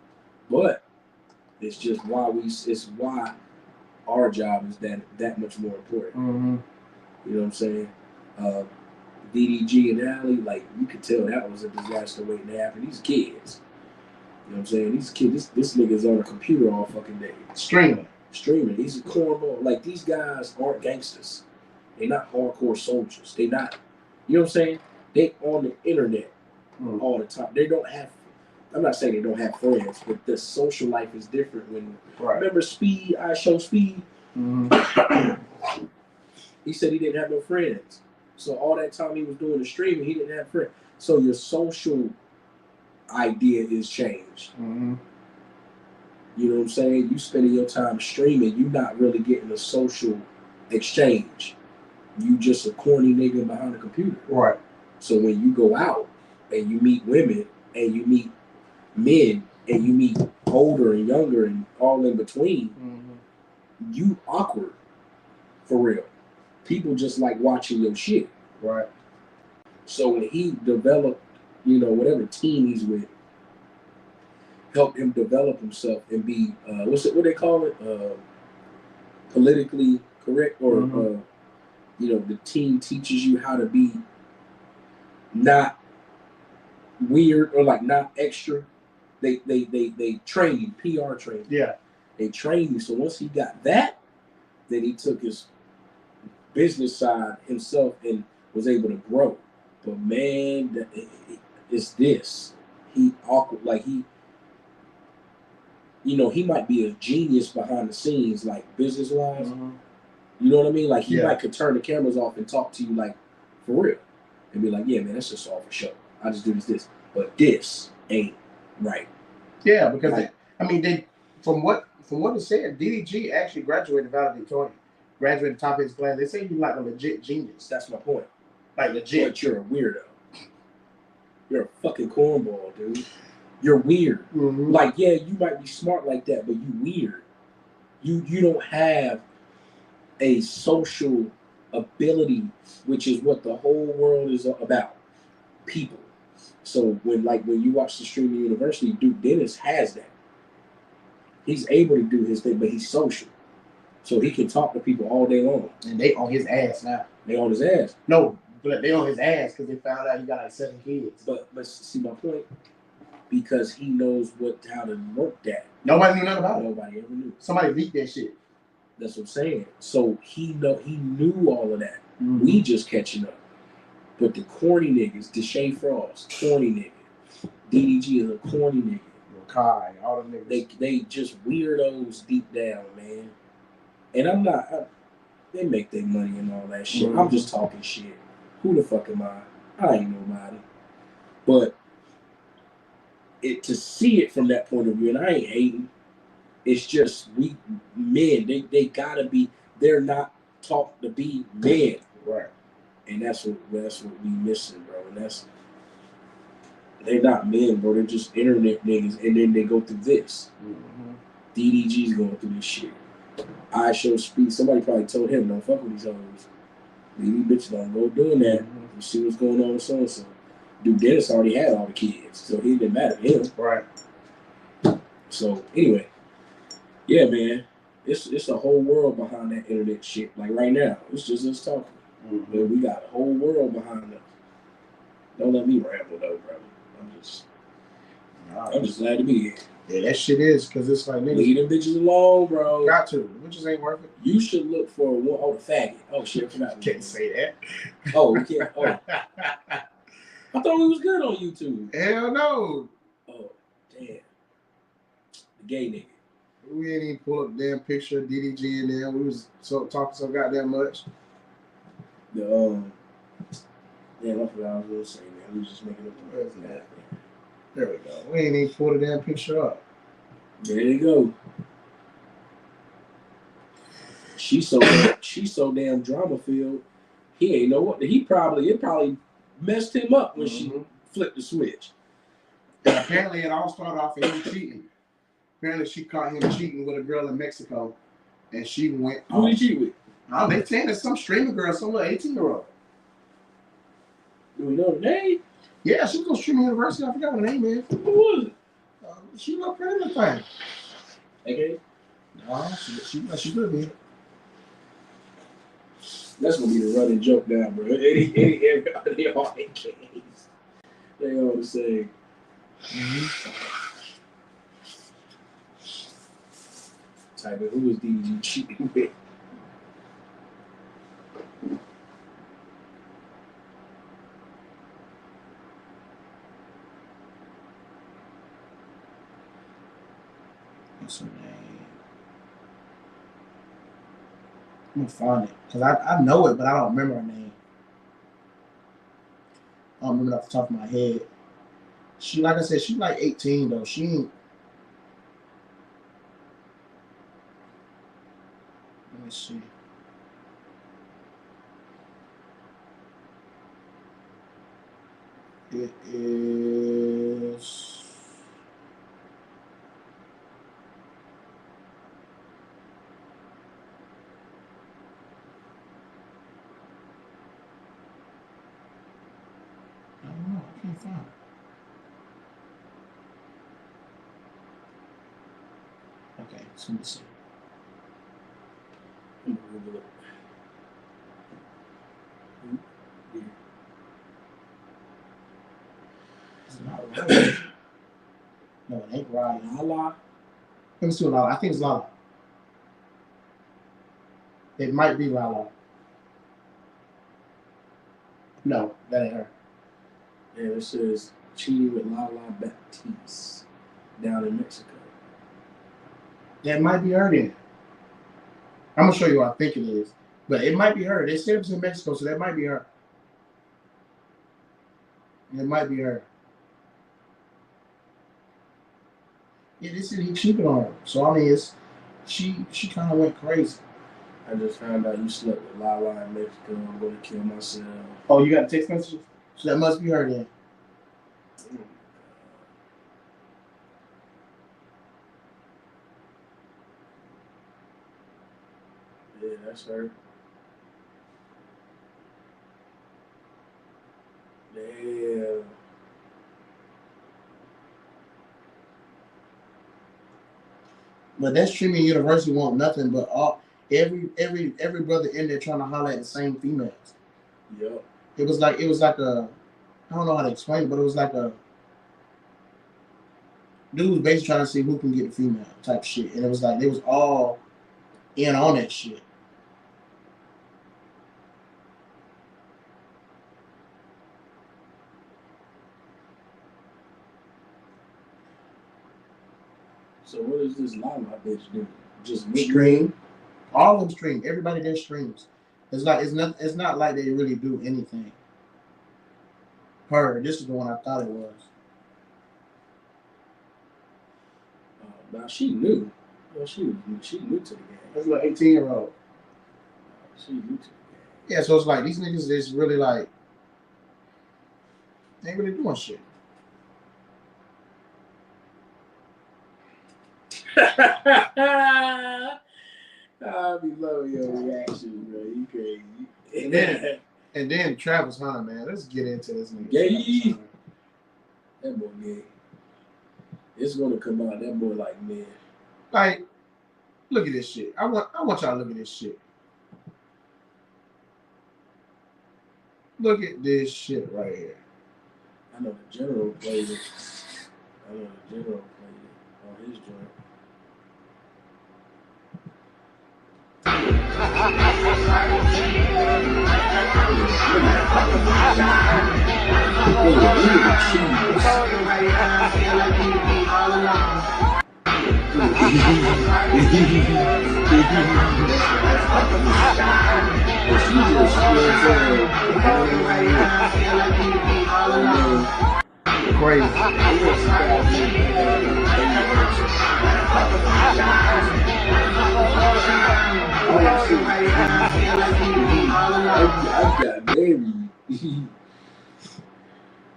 but it's just why our job is that much more important. Mm-hmm. You know what I'm saying? DDG and Allie, like you could tell that was a disaster waiting to happen. These kids, you know what I'm saying? These kids, this nigga's on a computer all fucking day. Streaming. He's a cornball. Like these guys aren't gangsters. They're not hardcore soldiers. They not, you know what I'm saying? They on the internet all the time. They don't have, I'm not saying they don't have friends, but the social life is different when, remember Speed, I Show Speed? He said he didn't have no friends. So all that time he was doing the streaming, he didn't have friends. So your social idea is changed. You know what I'm saying? You spending your time streaming, you not really getting a social exchange. You just a corny nigga behind a computer. Right. So when you go out and you meet women and you meet men and you meet older and younger and all in between, you awkward for real. People just like watching your shit. Right. So when he developed, you know, whatever team he's with, helped him develop himself and be what they call it? Politically correct, or you know, the team teaches you how to be not weird or like not extra. They train you, PR training. Yeah. They train you. So once he got that, then he took his business side himself and was able to grow. But man, it's this. He awkward, like he, you know, he might be a genius behind the scenes, like business wise. You know what I mean? Like he might could turn the cameras off and talk to you like for real, and be like, "Yeah, man, that's just all for show. I just do this, but this ain't right." Yeah, because like, they from what it said, DDG actually graduated valedictorian, graduated top of his class. They say he's like a legit genius. That's my point. Like legit. But you're a weirdo. You're a fucking cornball, dude. You're weird. Like, yeah, you might be smart like that, but you weird. You don't have a social ability, which is what the whole world is about. People. So when you watch the Streaming University, Duke Dennis has that. He's able to do his thing, but he's social. So he can talk to people all day long. And they on his ass now. They on his ass. No, but they on his ass because they found out he got like 7 kids. But see my point? Because he knows how to work that. Nobody knew nothing about it. Nobody ever knew. Somebody leaked that shit. That's what I'm saying. So he knew all of that. We just catching up. But the corny niggas, Deshae Frost, corny nigga. DDG is a corny nigga. Kai, all the niggas. They just weirdos deep down, man. And I'm not. They make their money and all that shit. I'm just talking shit. Who the fuck am I? I ain't nobody. But to see it from that point of view, and I ain't hating. It's just we men. They gotta be. They're not taught to be men. Right. And that's what we missing, bro. And they're not men, bro. They're just internet niggas, and then they go through this. DDG's going through this shit. I Show Speed. Somebody probably told him, don't fuck with these hoes. These bitches don't go doing that. You see what's going on with so and so. Dude, Dennis already had all the kids, so it didn't matter to him. Right. So anyway, yeah, man, it's a whole world behind that internet shit. Like right now, it's just us talking. But we got a whole world behind us. Don't let me ramble though, brother. I'm just glad to be here. Yeah, that shit is, because it's like, niggas. Leave them bitches alone, bro. Got to. Bitches ain't worth it. You should look for the faggot. Oh, shit, I forgot. Can't say that. Oh, we can't. Oh. I thought we was good on YouTube. Hell no. Oh, damn. The gay nigga. We ain't even pull up the damn picture of DDG in there. We was talking so goddamn much. Damn, I forgot what I was going to say, man. We was just making up the words of that. There we go. We ain't even pulled the damn picture up. There you go. She's so damn drama filled. He ain't know what. It probably messed him up when she flipped the switch. And apparently it all started off with him cheating. Apparently she caught him cheating with a girl in Mexico, and she went. Who did he cheat with? Oh, they saying it's some streaming girl, some little 18-year-old. Do we know the name? Yeah, she goes to Streaming University. I forgot what her name is. Who was it? She looked pretty in the thing. Okay. No, she could be. That's gonna be the running joke now, bro. Everybody all AKs. They all the same. Type of who is these you cheating with? What's her name? I'm gonna find it because I know it, but I don't remember her name. I don't remember it off the top of my head. She, like I said, she's like 18 though. She ain't. Let me see. It is. I don't know. I can't find it. Okay, so let me see. I'm gonna Google it. It's not Riley. No, it ain't Riley. Lala. Let me see what Lala. I think it's Lala. It might be Lala. No, that ain't her. Yeah, it says cheating with Lala Baptiste down in Mexico. That might be her then. I'm gonna show you what I think it is, but it might be her. They said it was in Mexico, so that might be her. It might be her. Yeah, they said he cheated on her. So I mean, she kind of went crazy. I just found out you slept with Lala in Mexico. I'm gonna kill myself. Oh, you got a text message? So that must be her then. Yeah, that's her. Damn. But that streaming university want nothing but every brother in there trying to holler at the same females. Yep. It was like a, I don't know how to explain it, but it was like a dude was basically trying to see who can get the female type shit, and it was like they was all in on that shit. So what does this Lala bitch do? Just Stream. All of them stream. Everybody there streams. It's not like they really do anything. Her. This is the one I thought it was. Now she knew. Well, she knew to the game. That's like 18-year-old. She knew to the game. Yeah, so it's like these niggas is really like they ain't really doing shit. I be loving your reaction, bro. You crazy. And then Travis Hunter, man. Let's get into this nigga. Gay. That boy gay. It's gonna come out. That boy like man. Like, look at this shit. I want y'all to look at this shit. Look at this shit right here. I know the general played it. On his joint. Crazy.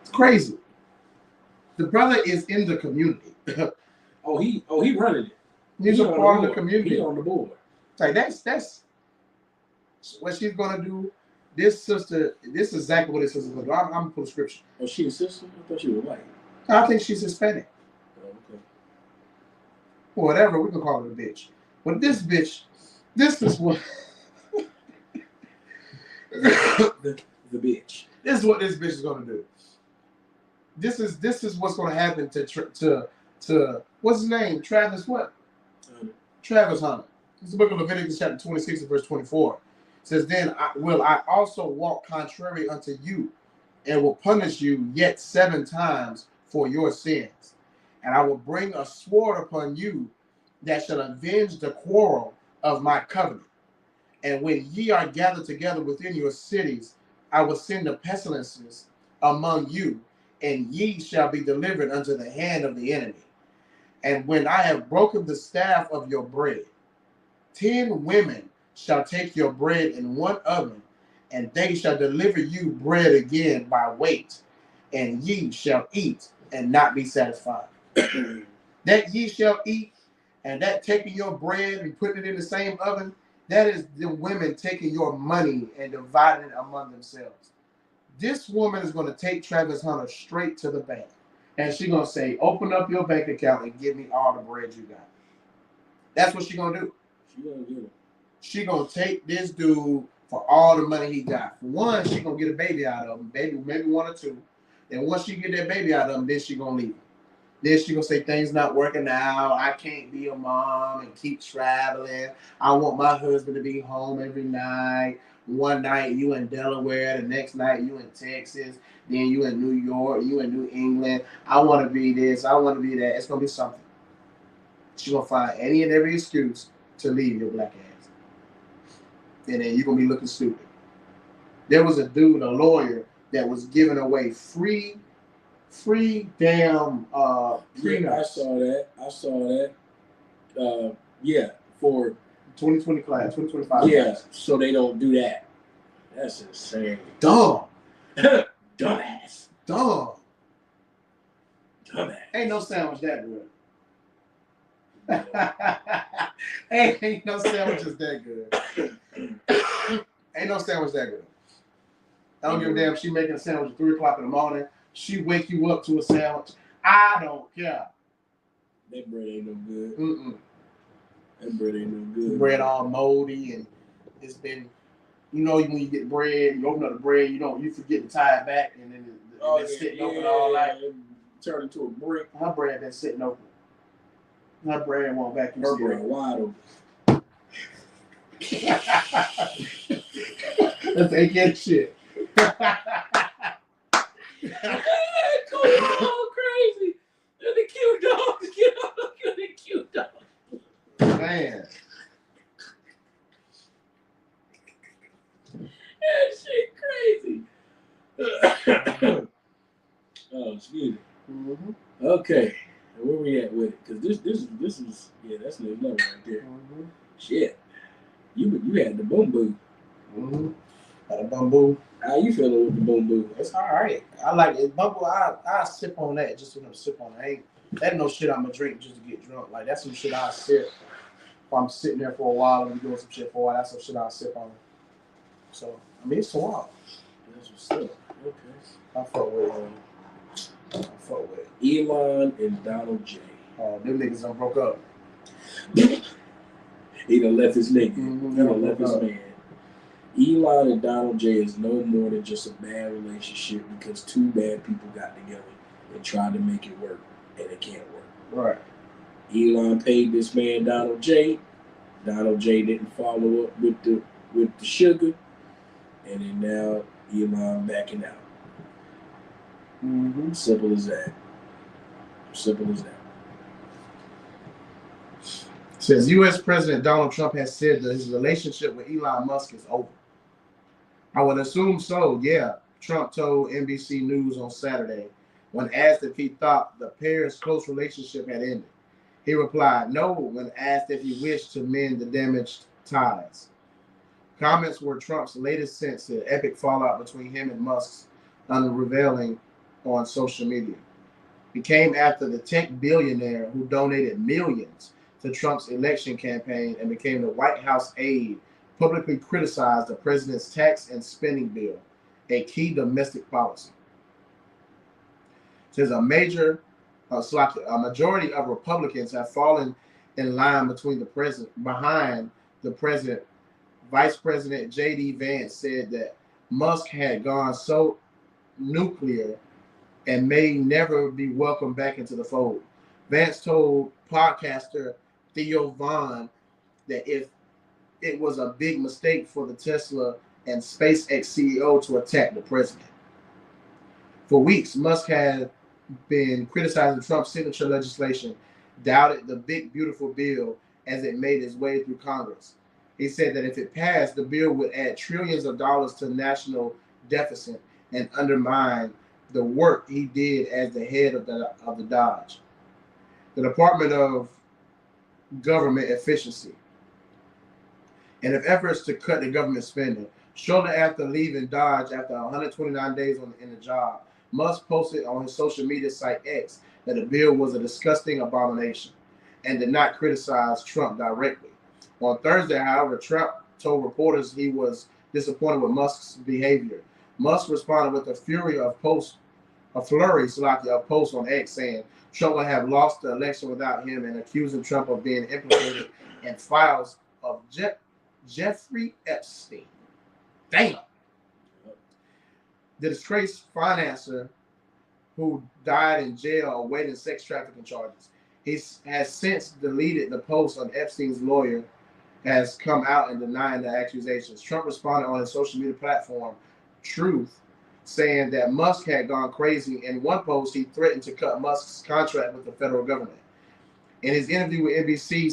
It's crazy. The brother is in the community. he running it. He's a part of the community. He's on the board. Like that's what she's gonna do. This sister, this is exactly what this sister's gonna do. I'm gonna put a scripture. Oh, she a sister? I thought she was white. I think she's Hispanic. Oh, okay. Whatever, we can call her a bitch. But this bitch, this is what the bitch. This is what this bitch is gonna do. This is what's gonna happen to what's his name? Travis what? Travis Hunter. It's the book of Leviticus chapter 26 and verse 24. It says, then I also walk contrary unto you, and will punish you yet 7 times for your sins. And I will bring a sword upon you that shall avenge the quarrel of my covenant. And when ye are gathered together within your cities, I will send the pestilences among you, and ye shall be delivered unto the hand of the enemy. And when I have broken the staff of your bread, 10 women shall take your bread in one oven, and they shall deliver you bread again by weight, and ye shall eat and not be satisfied. That ye shall eat, and that taking your bread and putting it in the same oven, that is the women taking your money and dividing it among themselves. This woman is going to take Travis Hunter straight to the bank, and she's going to say, open up your bank account and give me all the bread you got. That's what she's going to do. She gonna get it. She going to take this dude for all the money he got. For one, she going to get a baby out of him, maybe 1 or 2. And once she get that baby out of him, then she going to leave him. Then she gonna say things not working out. I can't be a mom and keep traveling. I want my husband to be home every night. One night you in Delaware, the next night you in Texas, then you in New York, you in New England. I want to be this, I want to be that. It's gonna be something. She's gonna find any and every excuse to leave your black ass, and then you're gonna be looking stupid. There was a dude, a lawyer, that was giving away free damn Yeah, I saw that. Yeah, for 2020 class, 2025 yeah, class. so they don't do that. That's insane. Dumb. Dumbass. Dumb. Dumbass. Ain't no sandwich that good. Ain't no sandwiches that good. Ain't no sandwich that good. I don't give a damn if she making a sandwich at 3 o'clock in the morning. She wake you up to a sandwich. I don't care. That bread ain't no good. Mm-mm. That bread ain't no good. Bread all moldy, and it's been, you know, when you get bread, you open up the bread, you forget to tie it back, and then it's sitting open all night. Turn into a brick. Her bread been sitting open. Her bread won't vacuum. Her bread wide open. Let's take that shit. Come on, crazy. They're the cute dogs. Get up, look at the cute dogs. Man. That shit crazy. Oh, excuse me. Mm-hmm. Okay. Where we at with it? Because this is that's the level right there. Mm-hmm. Shit. You had the boom boo. Mm-hmm. Got a bamboo. How you feeling with the boom boo? It's all right. I like it. Bumble, I sip on that just to sip on it. That no shit I'm gonna drink just to get drunk. Like that's some shit I sip. If I'm sitting there for a while and doing some shit for a while, that's some shit I sip on. So I mean it's a while. That's what's up. Okay. I fuck with Elon and Donald J. Them niggas done broke up. He done left his nigga. Mm-hmm. He done left his man. Elon and Donald J is no more than just a bad relationship because 2 bad people got together and tried to make it work, and it can't work. Right. Elon paid this man Donald J. Donald J didn't follow up with the sugar, and then now Elon backing out. Mm-hmm. Simple as that. Simple as that. Says U.S. President Donald Trump has said that his relationship with Elon Musk is over. I would assume so, yeah, Trump told NBC News on Saturday when asked if he thought the pair's close relationship had ended. He replied no when asked if he wished to mend the damaged ties. Comments were Trump's latest sense of epic fallout between him and Musk's unrevealing on social media. It came after the tech billionaire who donated millions to Trump's election campaign and became the White House aide publicly criticized the president's tax and spending bill, a key domestic policy. It says a majority of Republicans have fallen in line behind the president. Vice President J.D. Vance said that Musk had gone so nuclear and may never be welcomed back into the fold. Vance told podcaster Theo Vaughn that if it was a big mistake for the Tesla and SpaceX CEO to attack the president. For weeks, Musk had been criticizing Trump's signature legislation, doubted the big, beautiful bill as it made its way through Congress. He said that if it passed, the bill would add trillions of dollars to the national deficit and undermine the work he did as the head of the Dodge, the Department of Government Efficiency, and of efforts to cut the government spending. Shortly after leaving Dodge, after 129 days in the job, Musk posted on his social media site X that the bill was a disgusting abomination and did not criticize Trump directly. On Thursday, however, Trump told reporters he was disappointed with Musk's behavior. Musk responded with a flurry of posts on X saying Trump would have lost the election without him and accusing Trump of being implicated in files of Jeffrey Epstein. Damn. The disgraced financier who died in jail awaiting sex trafficking charges. He has since deleted the post on Epstein's lawyer has come out and denying the accusations. Trump responded on his social media platform, Truth, saying that Musk had gone crazy. In one post, he threatened to cut Musk's contract with the federal government. In his interview with NBC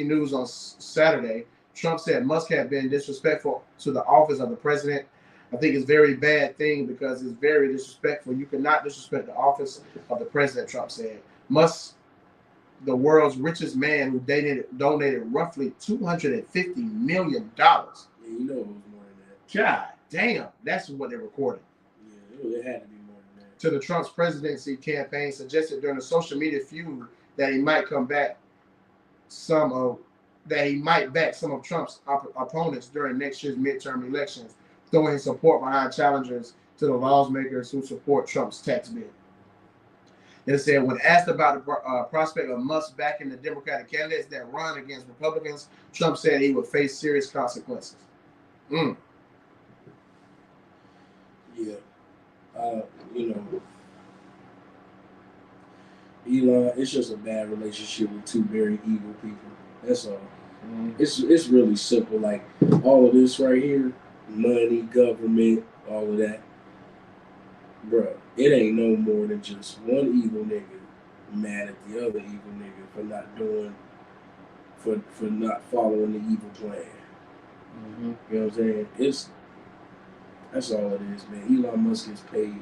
News on Saturday, Trump said Musk had been disrespectful to the office of the president. I think it's a very bad thing because it's very disrespectful. You cannot disrespect the office of the president, Trump said. Musk, the world's richest man who donated roughly $250 million. Yeah, you know it was more than that. God damn, that's what they're recording. Yeah, it had to be more than that. To the Trump's presidency campaign, suggested during a social media feud that he might back some of Trump's opponents during next year's midterm elections, throwing his support behind challengers to the lawmakers who support Trump's tax bill. It said, when asked about the prospect of Musk backing the Democratic candidates that run against Republicans, Trump said he would face serious consequences. Yeah. Elon, it's just a bad relationship with two very evil people. That's all. It's really simple. Like all of this right here, money, government, all of that. Bruh, it ain't no more than just one evil nigga mad at the other evil nigga for not following the evil plan. You know what I'm saying? That's all it is, man. Elon Musk is paid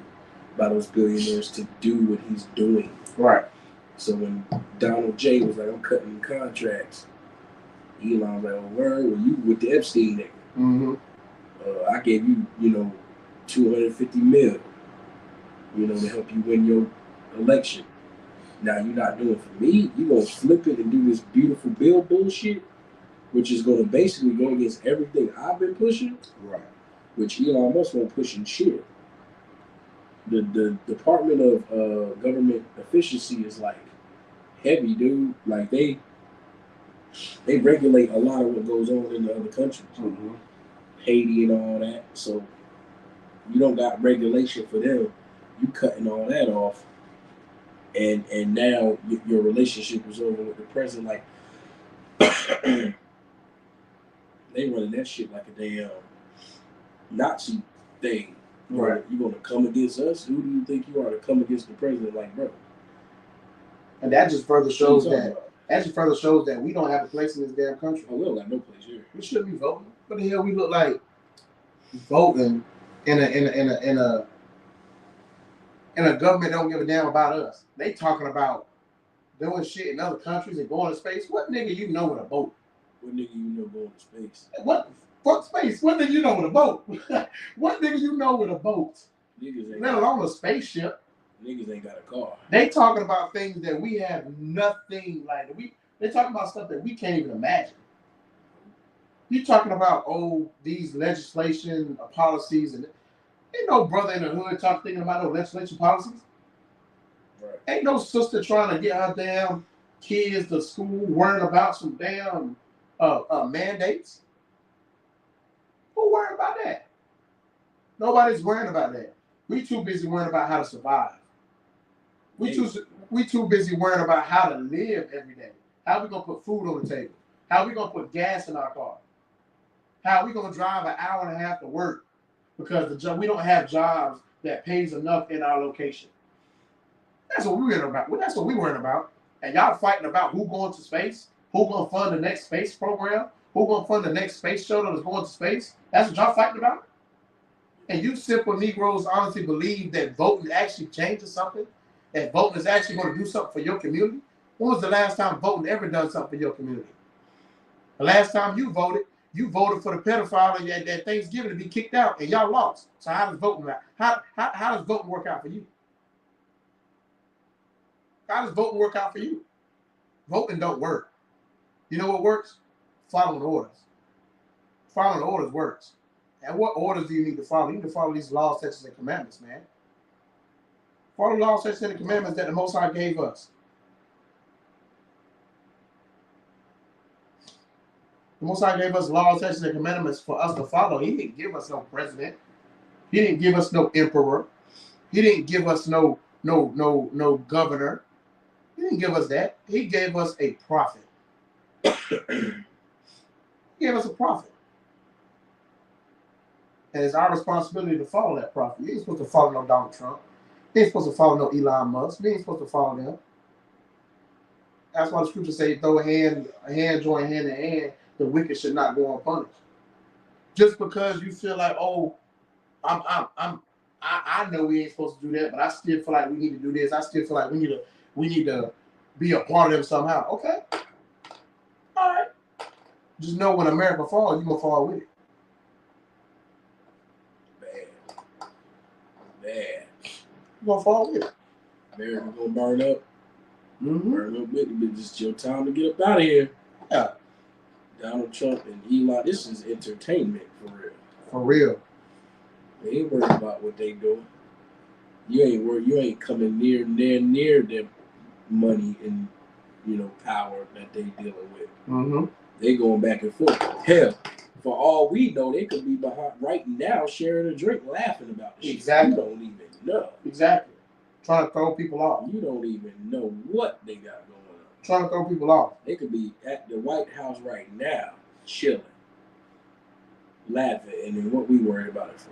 by those billionaires to do what he's doing. Right. So when Donald J was like, I'm cutting contracts, Elon was like, oh, word, well, you with the Epstein nigga. I gave you, $250 million, to help you win your election. Now you're not doing it for me. You're going to flip it and do this beautiful bill bullshit, which is going to basically go against everything I've been pushing. Right. Which Elon Musk won't push and shit. The Department of Government Efficiency is like heavy, dude. Like they regulate a lot of what goes on in the other countries, Haiti and all that. So you don't got regulation for them. You cutting all that off, and now your relationship is over with the president. Like they running that shit like a damn Nazi thing. Right. You gonna come against us? Who do you think you are to come against the president? Like, bro. And that just further shows that we don't have a place in this damn country. Oh, we don't got no place here. We shouldn't be voting. What the hell we look like voting in a government that don't give a damn about us? They talking about doing shit in other countries and going to space. What nigga you know with a boat? What nigga you know going to space? What fuck space? What nigga you know with a boat? What nigga you know with a boat? Let alone a spaceship. Niggas ain't got a car. They talking about things that we have nothing like. They talking about stuff that we can't even imagine. You talking about these legislation policies, and ain't no brother in the hood thinking about no legislation policies. Right. Ain't no sister trying to get her damn kids to school worrying about some damn mandates. Who worried about that? Nobody's worrying about that. We too busy worrying about how to survive. We too busy worrying about how to live every day. How we gonna put food on the table? How we gonna put gas in our car? How we gonna drive an hour and a half to work because we don't have jobs that pays enough in our location? That's what we worrying about. Well, that's what we worrying about. And y'all fighting about who going to space, who gonna fund the next space program, who gonna fund the next space shuttle that's going to space. That's what y'all fighting about. And you simple Negroes honestly believe that voting actually changes something? That voting is actually going to do something for your community? When was the last time voting ever done something for your community? The last time you voted for the pedophile at Thanksgiving to be kicked out, and y'all lost. So how does voting work? How does voting work out for you? How does voting work out for you? Voting don't work. You know what works? Following orders. Following orders works. And what orders do you need to follow? You need to follow these laws, statutes, and commandments, man. Follow the laws, statutes, and commandments that the Most High gave us. The Most High gave us laws, statutes, and commandments for us to follow. He didn't give us no president. He didn't give us no emperor. He didn't give us no governor. He didn't give us that. He gave us a prophet. He gave us a prophet. And it's our responsibility to follow that prophet. You ain't supposed to follow no Donald Trump. You ain't supposed to follow no Elon Musk. You ain't supposed to follow them. That's why the scriptures say, though a hand join hand in hand, the wicked should not go unpunished. Just because you feel like, oh, I know we ain't supposed to do that, but I still feel like we need to do this. I still feel like we need to be a part of them somehow. Okay. All right. Just know when America falls, you're gonna fall with it. Bad. You're gonna fall with it. America gonna burn up. Burn up with it, but it's your time to get up out of here. Yeah. Donald Trump and Elon, this is entertainment for real. For real. They ain't worried about what they doing. You ain't coming near their money and power that they dealing with. They going back and forth. Hell, for all we know, they could be behind right now sharing a drink, laughing about this. Exactly. You don't even know. Exactly. Trying to throw people off. You don't even know what they got going on. Trying to throw people off. They could be at the White House right now, chilling, laughing, and then what we worried about it for?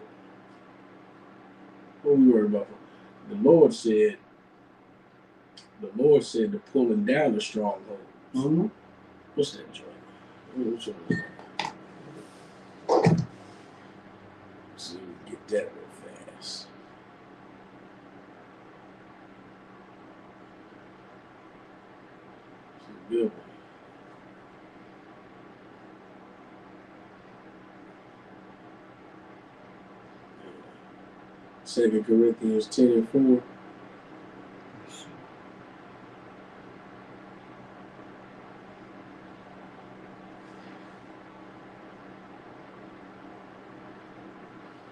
What we worried about for? The Lord said the pulling down the strongholds. What's that joint? Which one is that? So we can get that real fast. It's a good one. Second Corinthians 10 and 4.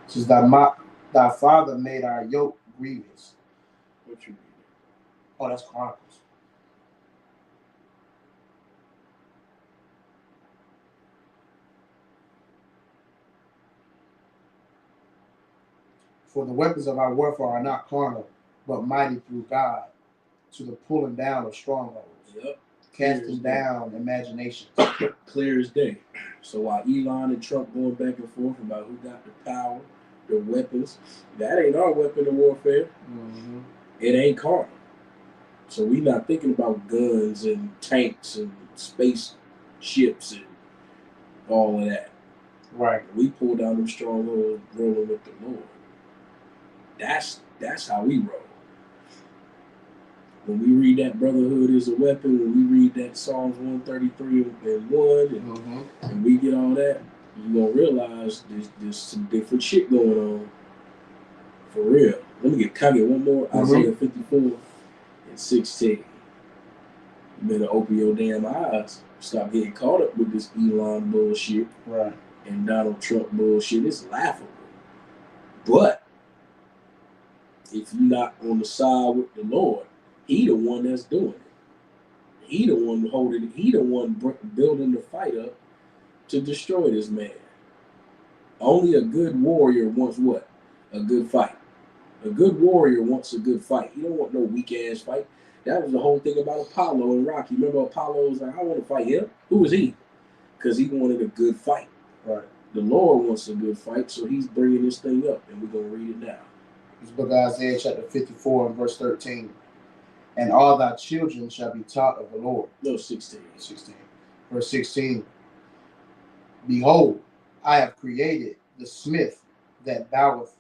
It says thy father made our yoke grievous. What you reading? Oh, that's Chronicles. For the weapons of our warfare are not carnal, but mighty through God, to the pulling down of strongholds. Yep. Casting down imaginations. Clear as day. So while Elon and Trump going back and forth about who got the power, the weapons, that ain't our weapon of warfare. It ain't carnal. So we not thinking about guns and tanks and space ships and all of that. Right. We pull down them strongholds, rolling with the Lord. That's how we roll. When we read that brotherhood is a weapon, when we read that Psalms 133 and 1, and we get all that, you're going to realize there's some different shit going on. For real. Let me get one more. Isaiah 54 and 16. You better open your damn eyes. Stop getting caught up with this Elon bullshit. Right. And Donald Trump bullshit. It's laughable. But if you're not on the side with the Lord, he the one that's doing it. He the one holding it. He the one building the fight up to destroy this man. Only a good warrior wants what? A good fight. A good warrior wants a good fight. He don't want no weak ass fight. That was the whole thing about Apollo and Rocky. Remember Apollo was like, I want to fight him. Who was he? Because he wanted a good fight. Right. The Lord wants a good fight, so he's bringing this thing up, and we're going to read it now. This book of Isaiah chapter 54 and verse 13. And all thy children shall be taught of the Lord. No, 16. Verse 16. Behold, I have created the smith that boweth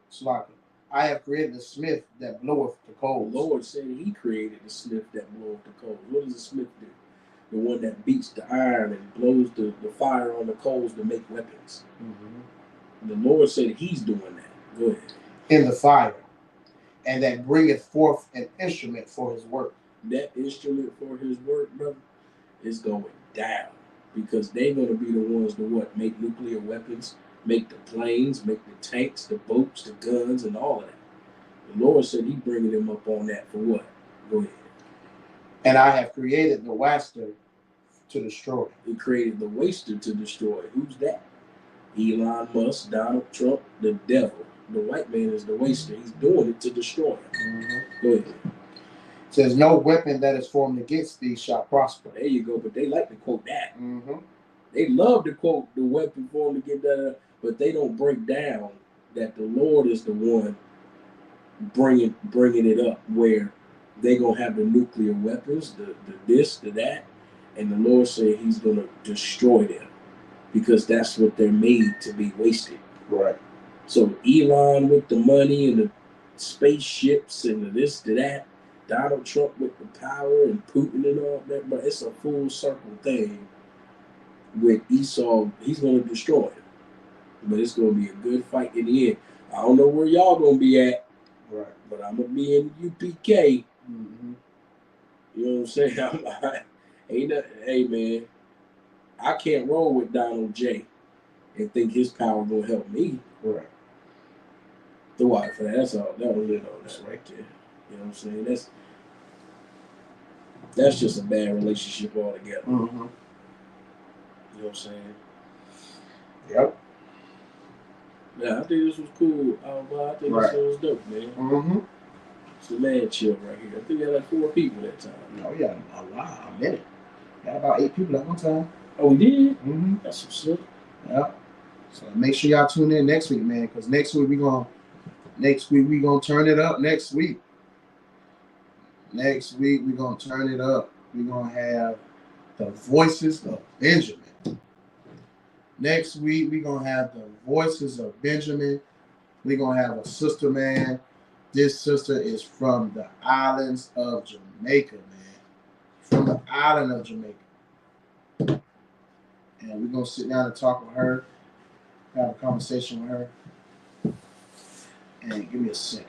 slacken. I have created the smith that bloweth the coals. The Lord said he created the smith that bloweth the coals. What does the smith do? The one that beats the iron and blows the fire on the coals to make weapons. The Lord said he's doing that. Go ahead. In the fire, and that bringeth forth an instrument for his work. That instrument for his work, brother, is going down. Because they're going to be the ones to what? Make nuclear weapons, make the planes, make the tanks, the boats, the guns, and all of that. The Lord said he's bringing them up on that for what? Go ahead. And I have created the waster to destroy. He created the waster to destroy. Who's that? Elon Musk, Donald Trump, the devil. The white man is the waster. He's doing it to destroy him. Go ahead. It says, no weapon that is formed against thee shall prosper. There you go. But they like to quote that. They love to quote the weapon formed against that, but they don't break down that the Lord is the one bringing it up where they going to have the nuclear weapons, the this, the that, and the Lord said he's going to destroy them because that's what they're made to be wasted. Right. So Elon with the money and the spaceships and the this, the that, Donald Trump with the power and Putin and all that, but it's a full circle thing with Esau. He's going to destroy him. But it's going to be a good fight in the end. I don't know where y'all going to be at, right? But I'm going to be in UPK. You know what I'm saying? Hey, man, I can't roll with Donald J and think his power going to help me. Right. The wife for that. That's all. That was it on that right there. You know what I'm saying? That's just a bad relationship altogether. You know what I'm saying? Yep. Yeah, I think this was cool. I think this was dope, man. It's a man chill right here. I think we had like 4 people that time. No, yeah, a lot. A minute. Got about 8 people at one time. Oh, we did? That's what's up. Yeah. So make sure y'all tune in next week, man, because next week we gonna turn it up. Next week we gonna turn it up. We're gonna have the voices of Benjamin. Next week we're gonna have the voices of Benjamin. We're gonna have a sister, man. This sister is from the islands of Jamaica, man. From the island of Jamaica. And we're gonna sit down and talk with her. Have a conversation with her. And give me a second.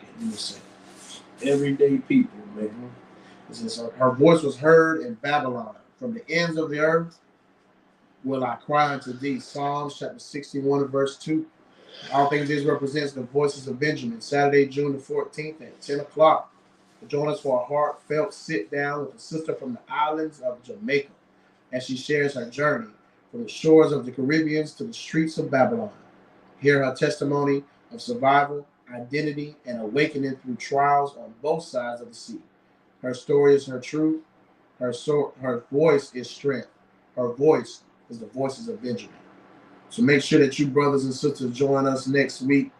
Everyday people, man. Her voice was heard in Babylon. From the ends of the earth will I cry unto thee. Psalms chapter 61 and verse 2. Allthingzisrael represents the voices of Benjamin. Saturday, June the 14th at 10 o'clock. Join us for a heartfelt sit down with a sister from the islands of Jamaica as she shares her journey from the shores of the Caribbean to the streets of Babylon. Hear her testimony of survival, identity, and awakening through trials on both sides of the sea. Her story is her truth. Her voice is strength. Her voice is the voices of Benjamin. So make sure that you brothers and sisters join us next week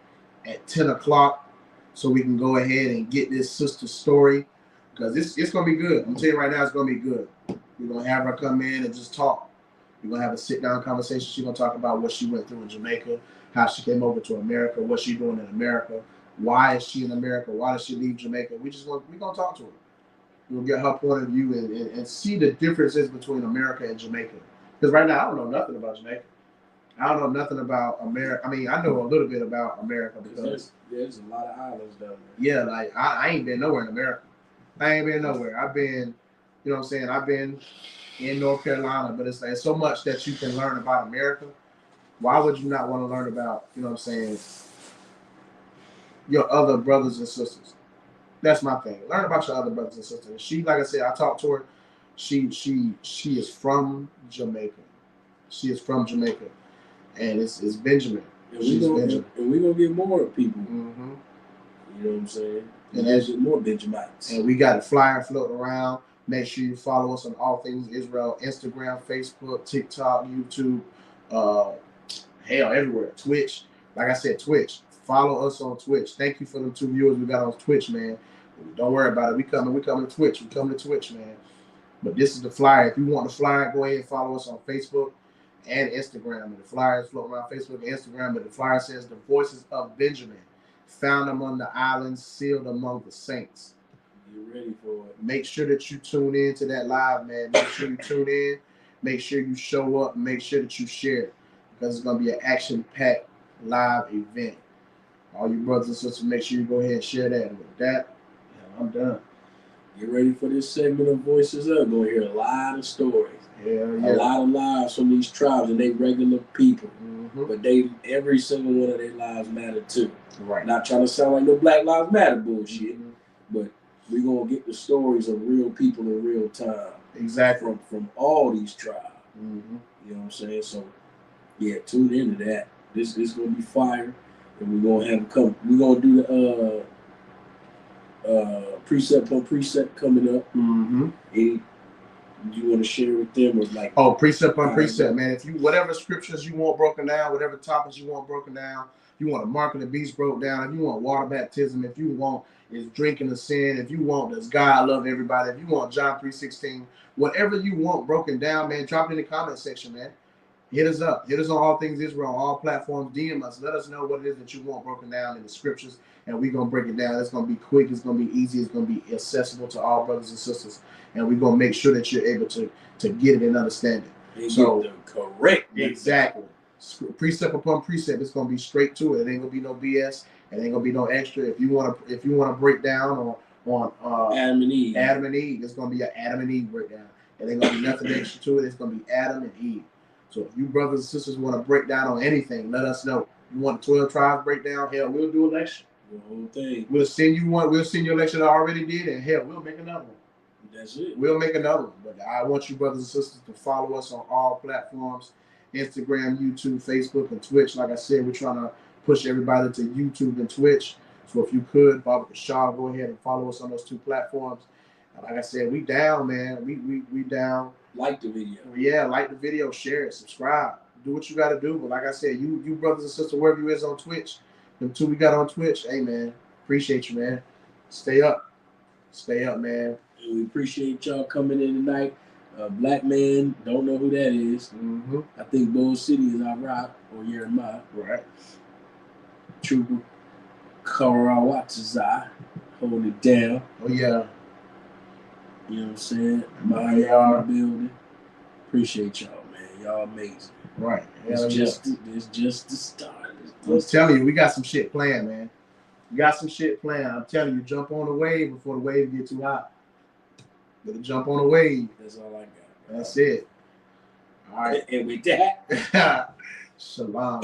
at 10 o'clock so we can go ahead and get this sister's story because it's going to be good. I'm telling you right now, it's going to be good. We're going to have her come in and just talk. We're going to have a sit-down conversation. She's going to talk about what she went through in Jamaica, how she came over to America, what she's doing in America, why is she in America, why did she leave Jamaica. We're going to talk to her. We'll get her point of view and see the differences between America and Jamaica. Because right now, I don't know nothing about Jamaica. I don't know nothing about America. I mean, I know a little bit about America because there's a lot of islands down there. Yeah, like I ain't been nowhere in America. I ain't been nowhere. I've been, you know what I'm saying? I've been in North Carolina, but it's like so much that you can learn about America. Why would you not want to learn about, you know what I'm saying, your other brothers and sisters? That's my thing. Learn about your other brothers and sisters. She, like I said, I talked to her. She is from Jamaica. She is from Jamaica. And it's Benjamin. And we're gonna get more people. Mm-hmm. You know what I'm saying? And there's more Benjamites. And we got a flyer floating around. Make sure you follow us on All Things Israel, Instagram, Facebook, TikTok, YouTube, everywhere. Twitch. Like I said, Twitch. Follow us on Twitch. Thank you for them 2 viewers we got on Twitch, man. Don't worry about it. We coming to Twitch. We coming to Twitch, man. But this is the flyer. If you want the flyer, go ahead and follow us on Facebook and Instagram. And the flyer is floating around Facebook and Instagram. But the flyer says the voices of Benjamin, found among the islands, sealed among the saints. Get ready for it. Make sure that you tune in to that live, man. Make sure you tune in. Make sure you show up. Make sure that you share it, because it's going to be an action-packed live event. All you brothers and sisters, make sure you go ahead and share that. And with that, I'm done. Get ready for this segment of Voices Up. Going to hear a lot of stories. Yeah. A lot of lives from these tribes, and they regular people. Mm-hmm. But every single one of their lives matter too. Right. Not trying to sound like no Black Lives Matter bullshit, Mm-hmm. but we're going to get the stories of real people in real time. Exactly. From all these tribes. Mm-hmm. You know what I'm saying? So, yeah, tune into that. This is going to be fire. And we're going to do the precept upon precept coming up. Mm-hmm. And you want to share with them, or like? Oh, precept on precept, man. If you, whatever scriptures you want broken down, whatever topics you want broken down, you want a mark of the beast broke down, if you want water baptism, if you want is drinking the sin, if you want does God love everybody, if you want John 3:16, whatever you want broken down, man, drop it in the comment section, man. Hit us up. Hit us on All Things Israel, all platforms. DM us. Let us know what it is that you want broken down in the scriptures, and we're going to break it down. It's going to be quick. It's going to be easy. It's going to be accessible to all brothers and sisters, and we're going to make sure that you're able to get it and understand it. And so get the correct. Exactly. Precept upon precept. It's going to be straight to it. It ain't going to be no BS. It ain't going to be no extra. If you want to break down on Adam and Eve, it's going to be an Adam and Eve breakdown. It ain't going to be nothing extra to it. It's going to be Adam and Eve. So if you brothers and sisters want to break down on anything, let us know. You want a 12 tribes breakdown? Hell, we'll do a lecture. The whole thing. We'll send you one. We'll send you a lecture that I already did, and hell, we'll make another one. That's it. We'll make another one. But I want you brothers and sisters to follow us on all platforms: Instagram, YouTube, Facebook, and Twitch. Like I said, we're trying to push everybody to YouTube and Twitch. So if you could, Baba Kashal, go ahead and follow us on those 2 platforms. And like I said, we down, man. We down. Like the video. Yeah, like the video, share it, subscribe, do what you got to do. But like I said, you brothers and sisters, wherever you is on Twitch, them 2 we got on Twitch, hey man, appreciate you, man. Stay up, man. And we appreciate y'all coming in tonight. Black man, don't know who that is. Mm-hmm. I think Bull City is our rock, or Jeremiah. Right. Trooper Karawatazai, holding it down. Oh yeah. You know what I'm saying? My y'all building. Appreciate y'all, man. Y'all amazing. Right. It's just the start. I'm telling you, we got some shit planned, man. We got some shit planned. I'm telling you, jump on the wave before the wave get too hot. Better jump on the wave. That's all I got. That's it. All right. And with that, Shalom.